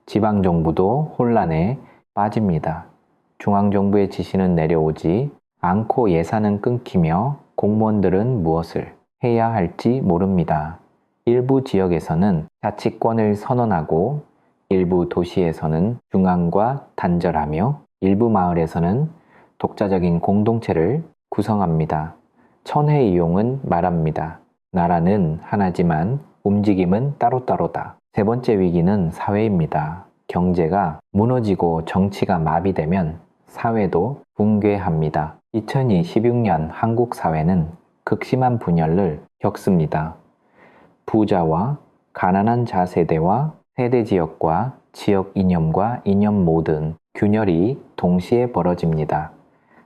지방정부도 혼란에 빠집니다. 중앙정부의 지시는 내려오지 않고 예산은 끊기며 공무원들은 무엇을 해야 할지 모릅니다. 일부 지역에서는 자치권을 선언하고 일부 도시에서는 중앙과 단절하며 일부 마을에서는 독자적인 공동체를 구성합니다. 천혜이용은 말합니다. 나라는 하나지만 움직임은 따로따로다. 세 번째 위기는 사회입니다. 경제가 무너지고 정치가 마비되면 사회도 붕괴합니다. 2026년 한국 사회는 극심한 분열을 겪습니다. 부자와 가난한 자세대와 세대 지역과 지역 이념과 이념 모든 균열이 동시에 벌어집니다.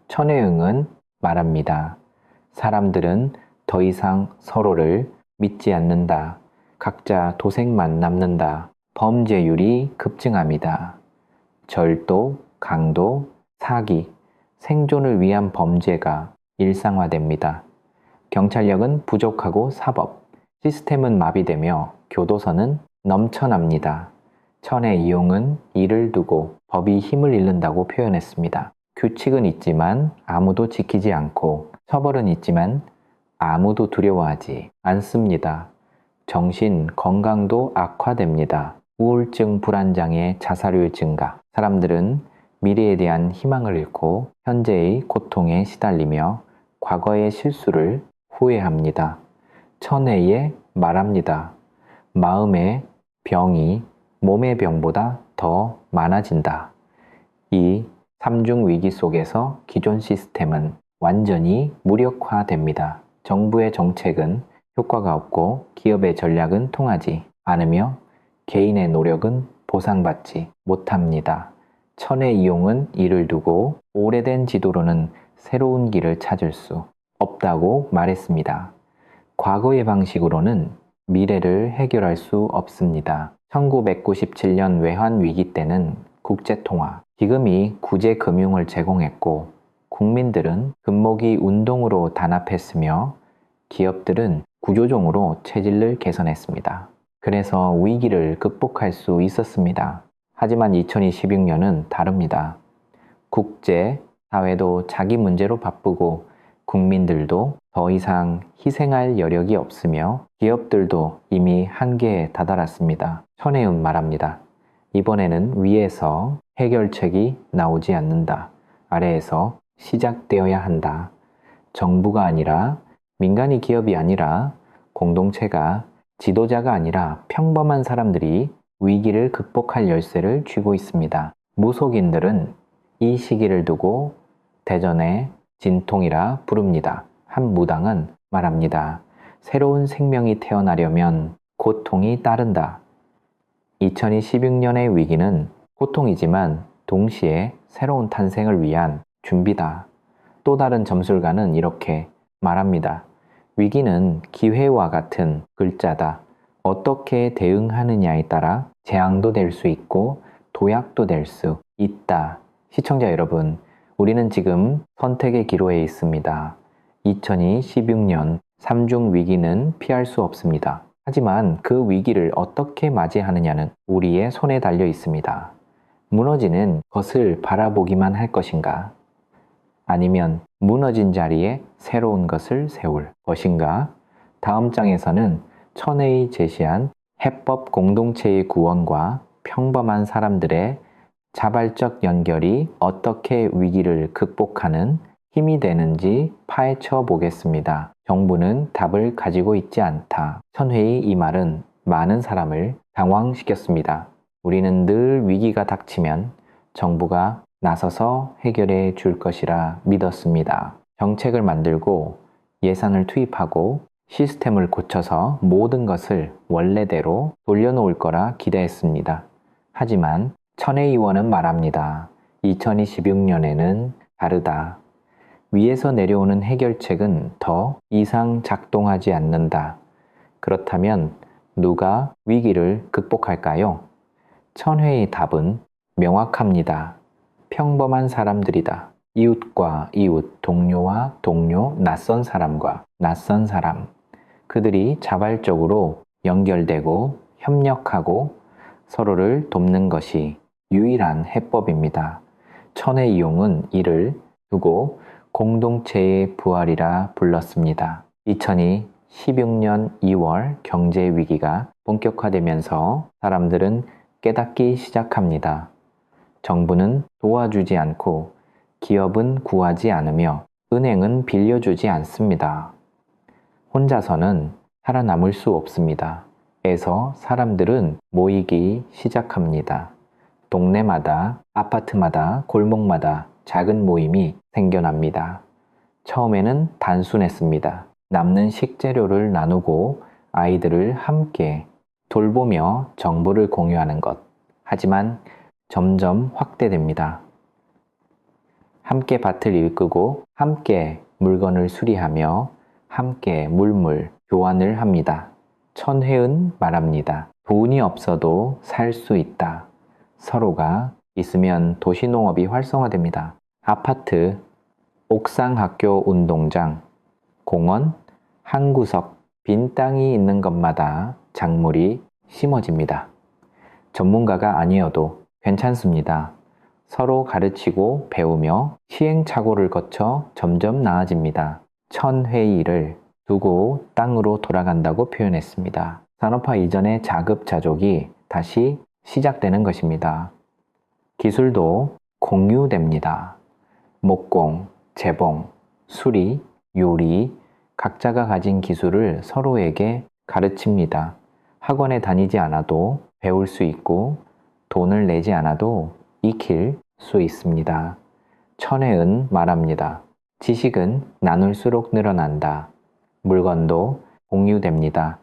천혜응은 말합니다. 사람들은 더 이상 서로를 믿지 않는다. 각자 도생만 남는다. 범죄율이 급증합니다. 절도, 강도, 사기, 생존을 위한 범죄가 일상화됩니다. 경찰력은 부족하고 사법, 시스템은 마비되며 교도소는 넘쳐납니다. 천의 이용은 이를 두고 법이 힘을 잃는다고 표현했습니다. 규칙은 있지만 아무도 지키지 않고 처벌은 있지만 아무도 두려워하지 않습니다. 정신 건강도 악화됩니다. 우울증, 불안장애, 자살률 증가. 사람들은 미래에 대한 희망을 잃고 현재의 고통에 시달리며 과거의 실수를 후회합니다. 천혜에 말합니다. 마음의 병이 몸의 병보다 더 많아진다. 이 삼중 위기 속에서 기존 시스템은 완전히 무력화됩니다. 정부의 정책은 효과가 없고 기업의 전략은 통하지 않으며 개인의 노력은 보상받지 못합니다. 천의 이용은 이를 두고 오래된 지도로는 새로운 길을 찾을 수 없다고 말했습니다. 과거의 방식으로는 미래를 해결할 수 없습니다. 1997년 외환위기 때는 국제통화, 기금이 구제금융을 제공했고 국민들은 금모기 운동으로 단합했으며 기업들은 구조종으로 체질을 개선했습니다. 그래서 위기를 극복할 수 있었습니다. 하지만 2026년은 다릅니다. 국제, 사회도 자기 문제로 바쁘고 국민들도 더 이상 희생할 여력이 없으며 기업들도 이미 한계에 다다랐습니다. 천혜은 말합니다. 이번에는 위에서 해결책이 나오지 않는다. 아래에서 시작되어야 한다. 정부가 아니라 민간이 기업이 아니라 공동체가 지도자가 아니라 평범한 사람들이 위기를 극복할 열쇠를 쥐고 있습니다. 무속인들은 이 시기를 두고 대전의 진통이라 부릅니다. 한 무당은 말합니다. 새로운 생명이 태어나려면 고통이 따른다. 2026년의 위기는 고통이지만 동시에 새로운 탄생을 위한 준비다. 또 다른 점술가는 이렇게 말합니다. 위기는 기회와 같은 글자다. 어떻게 대응하느냐에 따라 재앙도 될 수 있고 도약도 될 수 있다. 시청자 여러분, 우리는 지금 선택의 기로에 있습니다. 2026년 삼중 위기는 피할 수 없습니다. 하지만 그 위기를 어떻게 맞이하느냐는 우리의 손에 달려 있습니다. 무너지는 것을 바라보기만 할 것인가? 아니면 무너진 자리에 새로운 것을 세울 것인가? 다음 장에서는 천혜의 제시한 해법 공동체의 구원과 평범한 사람들의 자발적 연결이 어떻게 위기를 극복하는 힘이 되는지 파헤쳐 보겠습니다. 정부는 답을 가지고 있지 않다. 천혜의 이 말은 많은 사람을 당황시켰습니다. 우리는 늘 위기가 닥치면 정부가 나서서 해결해 줄 것이라 믿었습니다. 정책을 만들고 예산을 투입하고 시스템을 고쳐서 모든 것을 원래대로 돌려놓을 거라 기대했습니다. 하지만 천혜 의원은 말합니다. 2026년에는 다르다. 위에서 내려오는 해결책은 더 이상 작동하지 않는다. 그렇다면 누가 위기를 극복할까요? 천혜의 답은 명확합니다. 평범한 사람들이다. 이웃과 이웃, 동료와 동료, 낯선 사람과 낯선 사람. 그들이 자발적으로 연결되고 협력하고 서로를 돕는 것이 유일한 해법입니다. 천혜 이용은 이를 두고 공동체의 부활이라 불렀습니다. 2016년 2월 경제 위기가 본격화되면서 사람들은 깨닫기 시작합니다. 정부는 도와주지 않고 기업은 구하지 않으며 은행은 빌려주지 않습니다. 혼자서는 살아남을 수 없습니다. 에서 사람들은 모이기 시작합니다. 동네마다, 아파트마다, 골목마다 작은 모임이 생겨납니다. 처음에는 단순했습니다. 남는 식재료를 나누고 아이들을 함께 돌보며 정보를 공유하는 것. 하지만 점점 확대됩니다. 함께 밭을 일구고 함께 물건을 수리하며 함께 물물 교환을 합니다. 천혜은 말합니다. 돈이 없어도 살 수 있다. 서로가 있으면 도시농업이 활성화됩니다. 아파트, 옥상 학교 운동장, 공원, 한 구석, 빈 땅이 있는 것마다 작물이 심어집니다. 전문가가 아니어도 괜찮습니다. 서로 가르치고 배우며 시행착오를 거쳐 점점 나아집니다. 천회의를 두고 땅으로 돌아간다고 표현했습니다. 산업화 이전의 자급자족이 다시 시작되는 것입니다. 기술도 공유됩니다. 목공, 재봉, 수리, 요리, 각자가 가진 기술을 서로에게 가르칩니다. 학원에 다니지 않아도 배울 수 있고 돈을 내지 않아도 익힐 수 있습니다. 천혜은 말합니다. 지식은 나눌수록 늘어난다. 물건도 공유됩니다.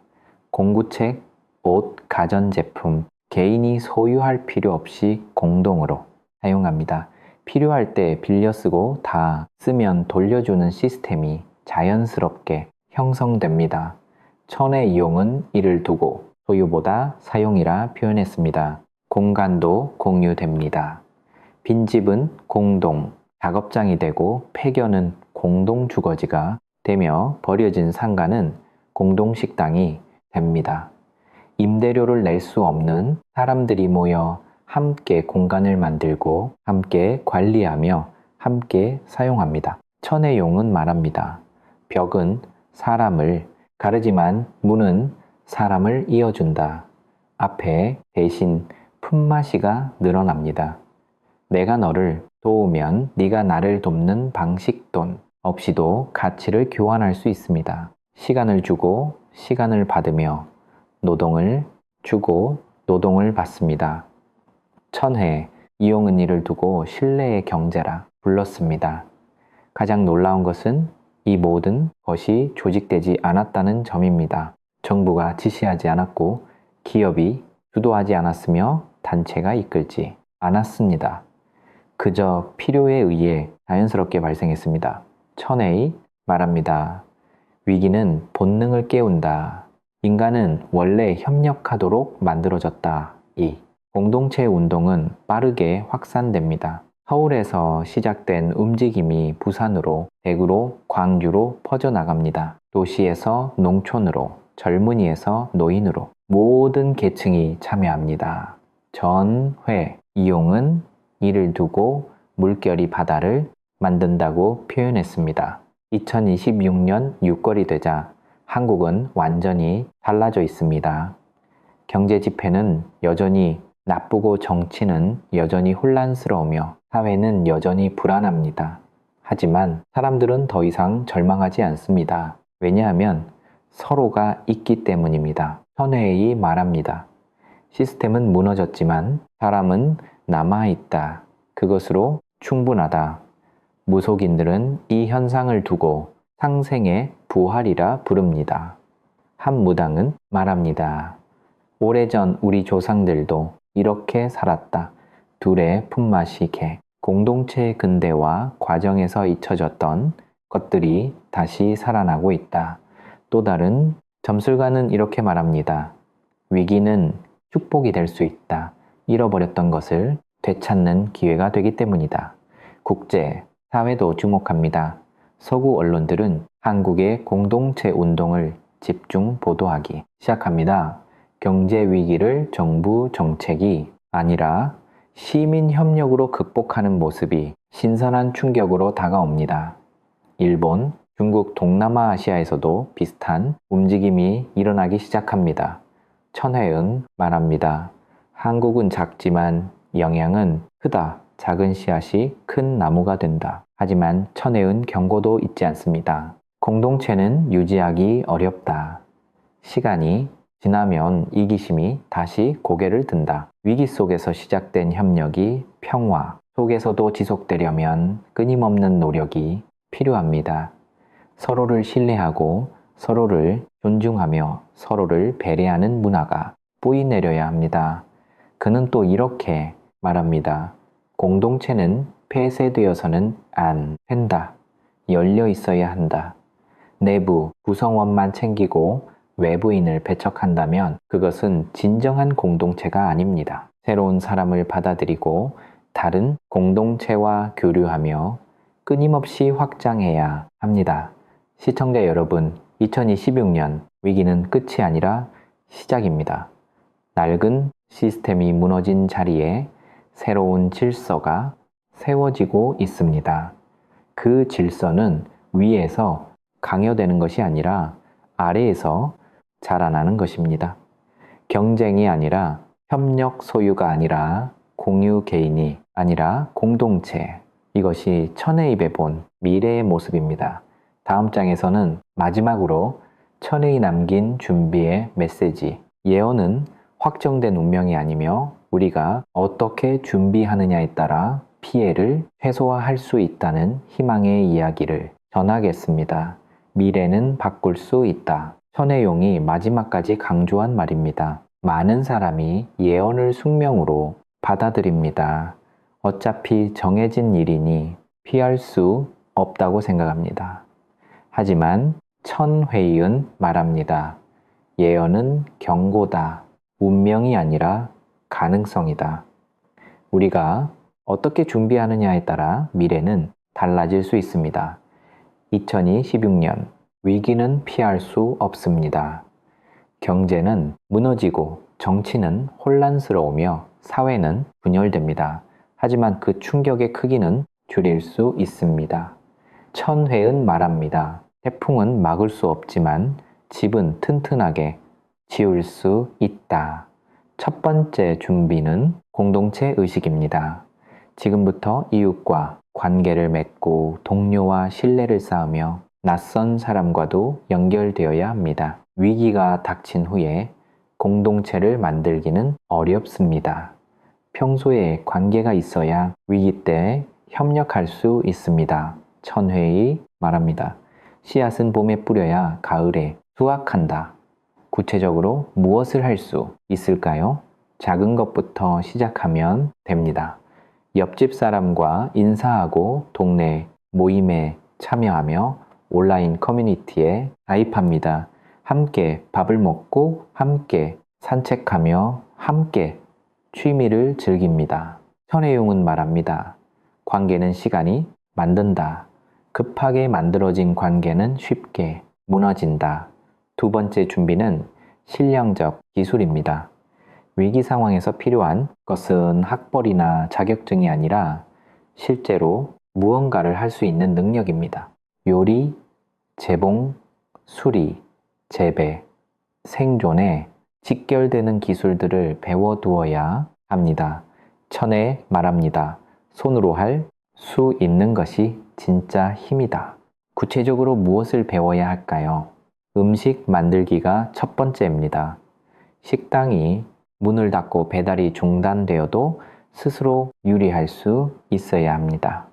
공구책, 옷, 가전제품, 개인이 소유할 필요 없이 공동으로 사용합니다. 필요할 때 빌려 쓰고 다 쓰면 돌려주는 시스템이 자연스럽게 형성됩니다. 천의 이용은 이를 두고 소유보다 사용이라 표현했습니다. 공간도 공유됩니다. 빈집은 공동, 작업장이 되고 폐견은 공동 주거지가 되며 버려진 상가는 공동 식당이 됩니다. 임대료를 낼 수 없는 사람들이 모여 함께 공간을 만들고 함께 관리하며 함께 사용합니다. 천의 용은 말합니다. 벽은 사람을 가르지만 문은 사람을 이어준다. 앞에 대신 품맛이가 늘어납니다. 내가 너를 도우면 네가 나를 돕는 방식돈 없이도 가치를 교환할 수 있습니다. 시간을 주고 시간을 받으며 노동을 주고 노동을 받습니다. 천회, 이용은 이를 두고 신뢰의 경제라 불렀습니다. 가장 놀라운 것은 이 모든 것이 조직되지 않았다는 점입니다. 정부가 지시하지 않았고 기업이 주도하지 않았으며 단체가 이끌지 않았습니다. 그저 필요에 의해 자연스럽게 발생했습니다. 천회의 말합니다. 위기는 본능을 깨운다. 인간은 원래 협력하도록 만들어졌다. 공동체 운동은 빠르게 확산됩니다. 서울에서 시작된 움직임이 부산으로, 대구로, 광주로 퍼져나갑니다. 도시에서 농촌으로, 젊은이에서 노인으로 모든 계층이 참여합니다. 전회, 이용은 이를 두고 물결이 바다를 만든다고 표현했습니다. 2026년 6월이 되자 한국은 완전히 달라져 있습니다. 경제 지표는 여전히 나쁘고 정치는 여전히 혼란스러우며 사회는 여전히 불안합니다. 하지만 사람들은 더 이상 절망하지 않습니다. 왜냐하면 서로가 있기 때문입니다. 천회의 말합니다. 시스템은 무너졌지만 사람은 남아있다. 그것으로 충분하다. 무속인들은 이 현상을 두고 상생의 부활이라 부릅니다. 한 무당은 말합니다. 오래전 우리 조상들도 이렇게 살았다. 둘의 품맛이 개. 공동체의 근대화 과정에서 잊혀졌던 것들이 다시 살아나고 있다. 또 다른 점술가는 이렇게 말합니다. 위기는 축복이 될 수 있다. 잃어버렸던 것을 되찾는 기회가 되기 때문이다. 국제, 사회도 주목합니다. 서구 언론들은 한국의 공동체 운동을 집중 보도하기 시작합니다. 경제 위기를 정부 정책이 아니라 시민 협력으로 극복하는 모습이 신선한 충격으로 다가옵니다. 일본, 중국, 동남아시아에서도 비슷한 움직임이 일어나기 시작합니다. 천회은 말합니다. 한국은 작지만 영향은 크다. 작은 씨앗이 큰 나무가 된다. 하지만 천혜은 경고도 잊지 않습니다. 공동체는 유지하기 어렵다. 시간이 지나면 이기심이 다시 고개를 든다. 위기 속에서 시작된 협력이 평화 속에서도 지속되려면 끊임없는 노력이 필요합니다. 서로를 신뢰하고 서로를 존중하며 서로를 배려하는 문화가 뿌이내려야 합니다. 그는 또 이렇게 말합니다. 공동체는 폐쇄되어서는 안 된다. 열려 있어야 한다. 내부 구성원만 챙기고 외부인을 배척한다면 그것은 진정한 공동체가 아닙니다. 새로운 사람을 받아들이고 다른 공동체와 교류하며 끊임없이 확장해야 합니다. 시청자 여러분, 2026년 위기는 끝이 아니라 시작입니다. 낡은 시스템이 무너진 자리에 새로운 질서가 세워지고 있습니다. 그 질서는 위에서 강요되는 것이 아니라 아래에서 자라나는 것입니다. 경쟁이 아니라 협력 소유가 아니라 공유 개인이 아니라 공동체. 이것이 천혜입에 본 미래의 모습입니다. 다음 장에서는 마지막으로 천혜이 남긴 준비의 메시지. 예언은 확정된 운명이 아니며 우리가 어떻게 준비하느냐에 따라 피해를 최소화할 수 있다는 희망의 이야기를 전하겠습니다. 미래는 바꿀 수 있다. 천혜용이 마지막까지 강조한 말입니다. 많은 사람이 예언을 숙명으로 받아들입니다. 어차피 정해진 일이니 피할 수 없다고 생각합니다. 하지만 천회의은 말합니다. 예언은 경고다. 운명이 아니라 가능성이다. 우리가 어떻게 준비하느냐에 따라 미래는 달라질 수 있습니다. 2016년 위기는 피할 수 없습니다. 경제는 무너지고 정치는 혼란스러우며 사회는 분열됩니다. 하지만 그 충격의 크기는 줄일 수 있습니다. 천회은 말합니다. 태풍은 막을 수 없지만 집은 튼튼하게 지을 수 있다. 첫 번째 준비는 공동체 의식입니다. 지금부터 이웃과 관계를 맺고 동료와 신뢰를 쌓으며 낯선 사람과도 연결되어야 합니다. 위기가 닥친 후에 공동체를 만들기는 어렵습니다. 평소에 관계가 있어야 위기 때 협력할 수 있습니다. 천회의 말합니다. 씨앗은 봄에 뿌려야 가을에 수확한다. 구체적으로 무엇을 할 수 있을까요? 작은 것부터 시작하면 됩니다. 옆집 사람과 인사하고 동네 모임에 참여하며 온라인 커뮤니티에 가입합니다. 함께 밥을 먹고 함께 산책하며 함께 취미를 즐깁니다. 천혜용은 말합니다. 관계는 시간이 만든다. 급하게 만들어진 관계는 쉽게 무너진다. 두 번째 준비는 실용적 기술입니다. 위기 상황에서 필요한 것은 학벌이나 자격증이 아니라 실제로 무언가를 할 수 있는 능력입니다. 요리, 재봉, 수리, 재배, 생존에 직결되는 기술들을 배워두어야 합니다. 천에 말합니다. 손으로 할 수 있는 것이 진짜 힘이다. 구체적으로 무엇을 배워야 할까요? 음식 만들기가 첫 번째입니다. 식당이 문을 닫고 배달이 중단되어도 스스로 유리할 수 있어야 합니다.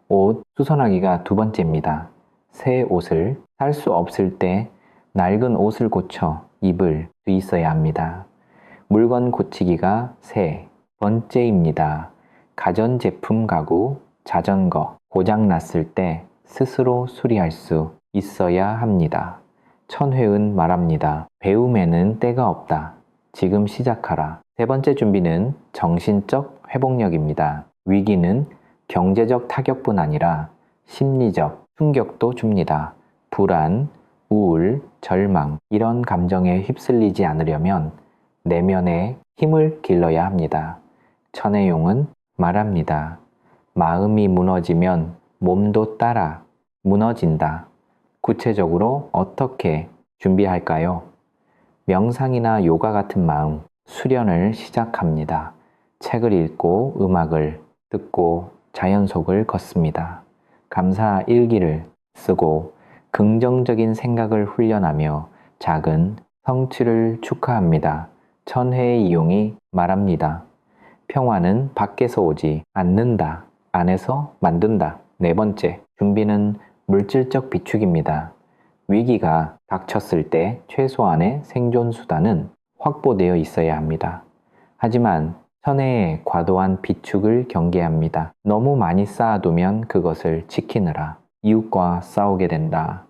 옷 수선하기가 두 번째입니다. 새 옷을 살 수 없을 때 낡은 옷을 고쳐 입을 수 있어야 합니다. 물건 고치기가 세 번째입니다. 가전제품 가구, 자전거 고장 났을 때 스스로 수리할 수 있어야 합니다. 천회은 말합니다. 배움에는 때가 없다. 지금 시작하라. 세 번째 준비는 정신적 회복력입니다. 위기는 경제적 타격뿐 아니라 심리적 충격도 줍니다. 불안, 우울, 절망 이런 감정에 휩쓸리지 않으려면 내면의 힘을 길러야 합니다. 천혜용은 말합니다. 마음이 무너지면 몸도 따라 무너진다. 구체적으로 어떻게 준비할까요? 명상이나 요가 같은 마음 수련을 시작합니다. 책을 읽고 음악을 듣고 자연 속을 걷습니다. 감사 일기를 쓰고 긍정적인 생각을 훈련하며 작은 성취를 축하합니다. 천혜의 이용이 말합니다. 평화는 밖에서 오지 않는다. 안에서 만든다. 네 번째, 준비는 물질적 비축입니다. 위기가 닥쳤을 때 최소한의 생존 수단은 확보되어 있어야 합니다. 하지만 천혜의 과도한 비축을 경계합니다. 너무 많이 쌓아두면 그것을 지키느라 이웃과 싸우게 된다.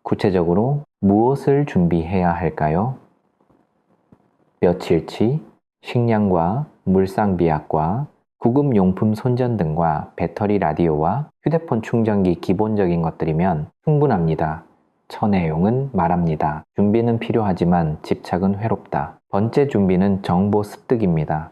구체적으로 무엇을 준비해야 할까요? 며칠치 식량과 물상비약과 구급용품 손전 등과 배터리 라디오와 휴대폰 충전기 기본적인 것들이면 충분합니다. 천혜용은 말합니다. 준비는 필요하지만 집착은 외롭다. 번째 준비는 정보 습득입니다.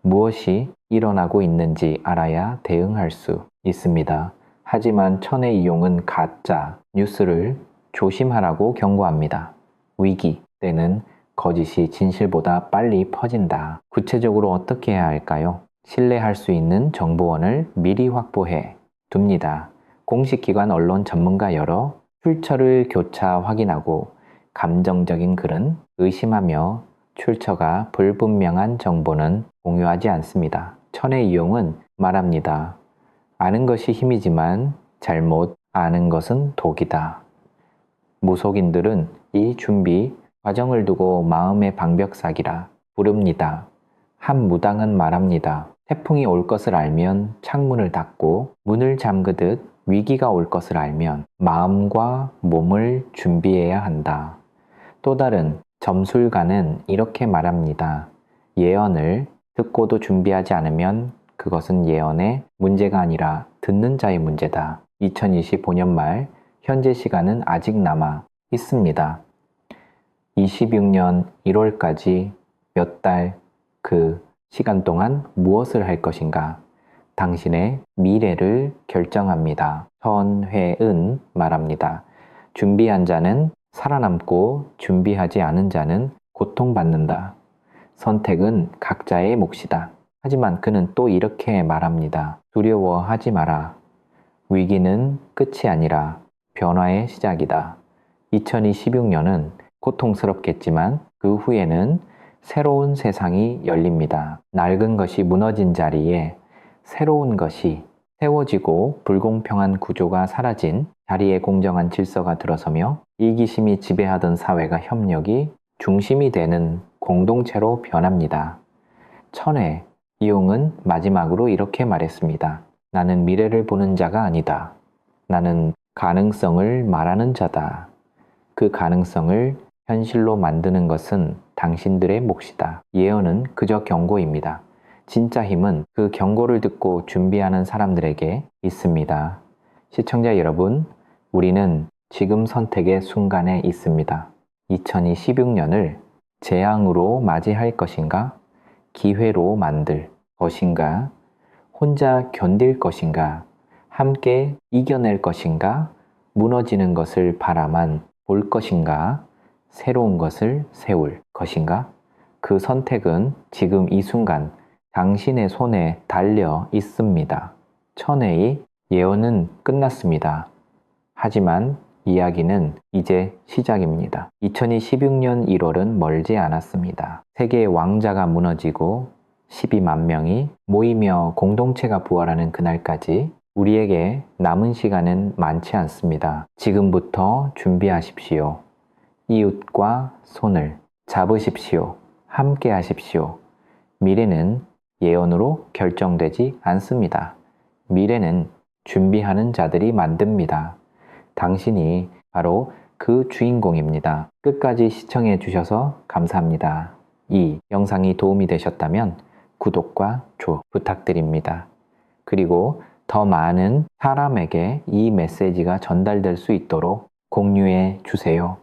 무엇이 일어나고 있는지 알아야 대응할 수 있습니다. 하지만 천혜이용은 가짜 뉴스를 조심하라고 경고합니다. 위기 때는 거짓이 진실보다 빨리 퍼진다. 구체적으로 어떻게 해야 할까요? 신뢰할 수 있는 정보원을 미리 확보해 둡니다. 공식 기관 언론 전문가 열어 출처를 교차 확인하고 감정적인 글은 의심하며 출처가 불분명한 정보는 공유하지 않습니다. 천의 이용은 말합니다. 아는 것이 힘이지만 잘못 아는 것은 독이다. 무속인들은 이 준비 과정을 두고 마음의 방벽사기라 부릅니다. 한 무당은 말합니다. 태풍이 올 것을 알면 창문을 닫고 문을 잠그듯 위기가 올 것을 알면 마음과 몸을 준비해야 한다. 또 다른 점술가는 이렇게 말합니다. 예언을 듣고도 준비하지 않으면 그것은 예언의 문제가 아니라 듣는 자의 문제다. 2025년 말 현재 시간은 아직 남아 있습니다. 26년 1월까지 몇 달 그 시간 동안 무엇을 할 것인가? 당신의 미래를 결정합니다. 선회은 말합니다. 준비한 자는 살아남고 준비하지 않은 자는 고통받는다. 선택은 각자의 몫이다. 하지만 그는 또 이렇게 말합니다. 두려워하지 마라. 위기는 끝이 아니라 변화의 시작이다. 2026년은 고통스럽겠지만 그 후에는 새로운 세상이 열립니다. 낡은 것이 무너진 자리에 새로운 것이 세워지고 불공평한 구조가 사라진 자리에 공정한 질서가 들어서며 이기심이 지배하던 사회가 협력이 중심이 되는 공동체로 변합니다. 천의 이용은 마지막으로 이렇게 말했습니다. 나는 미래를 보는 자가 아니다. 나는 가능성을 말하는 자다. 그 가능성을 현실로 만드는 것은 당신들의 몫이다. 예언은 그저 경고입니다. 진짜 힘은 그 경고를 듣고 준비하는 사람들에게 있습니다. 시청자 여러분, 우리는 지금 선택의 순간에 있습니다. 2026년을 재앙으로 맞이할 것인가? 기회로 만들 것인가? 혼자 견딜 것인가? 함께 이겨낼 것인가? 무너지는 것을 바라만 볼 것인가? 새로운 것을 세울 것인가? 그 선택은 지금 이 순간 당신의 손에 달려 있습니다. 천혜의 예언은 끝났습니다. 하지만 이야기는 이제 시작입니다. 2026년 1월은 멀지 않았습니다. 세계의 왕자가 무너지고 12만 명이 모이며 공동체가 부활하는 그날까지 우리에게 남은 시간은 많지 않습니다. 지금부터 준비하십시오. 이웃과 손을 잡으십시오. 함께 하십시오. 미래는 예언으로 결정되지 않습니다. 미래는 준비하는 자들이 만듭니다. 당신이 바로 그 주인공입니다. 끝까지 시청해 주셔서 감사합니다. 이 영상이 도움이 되셨다면 구독과 좋아요 부탁드립니다. 그리고 더 많은 사람에게 이 메시지가 전달될 수 있도록 공유해 주세요.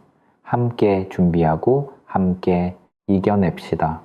함께 준비하고 함께 이겨냅시다.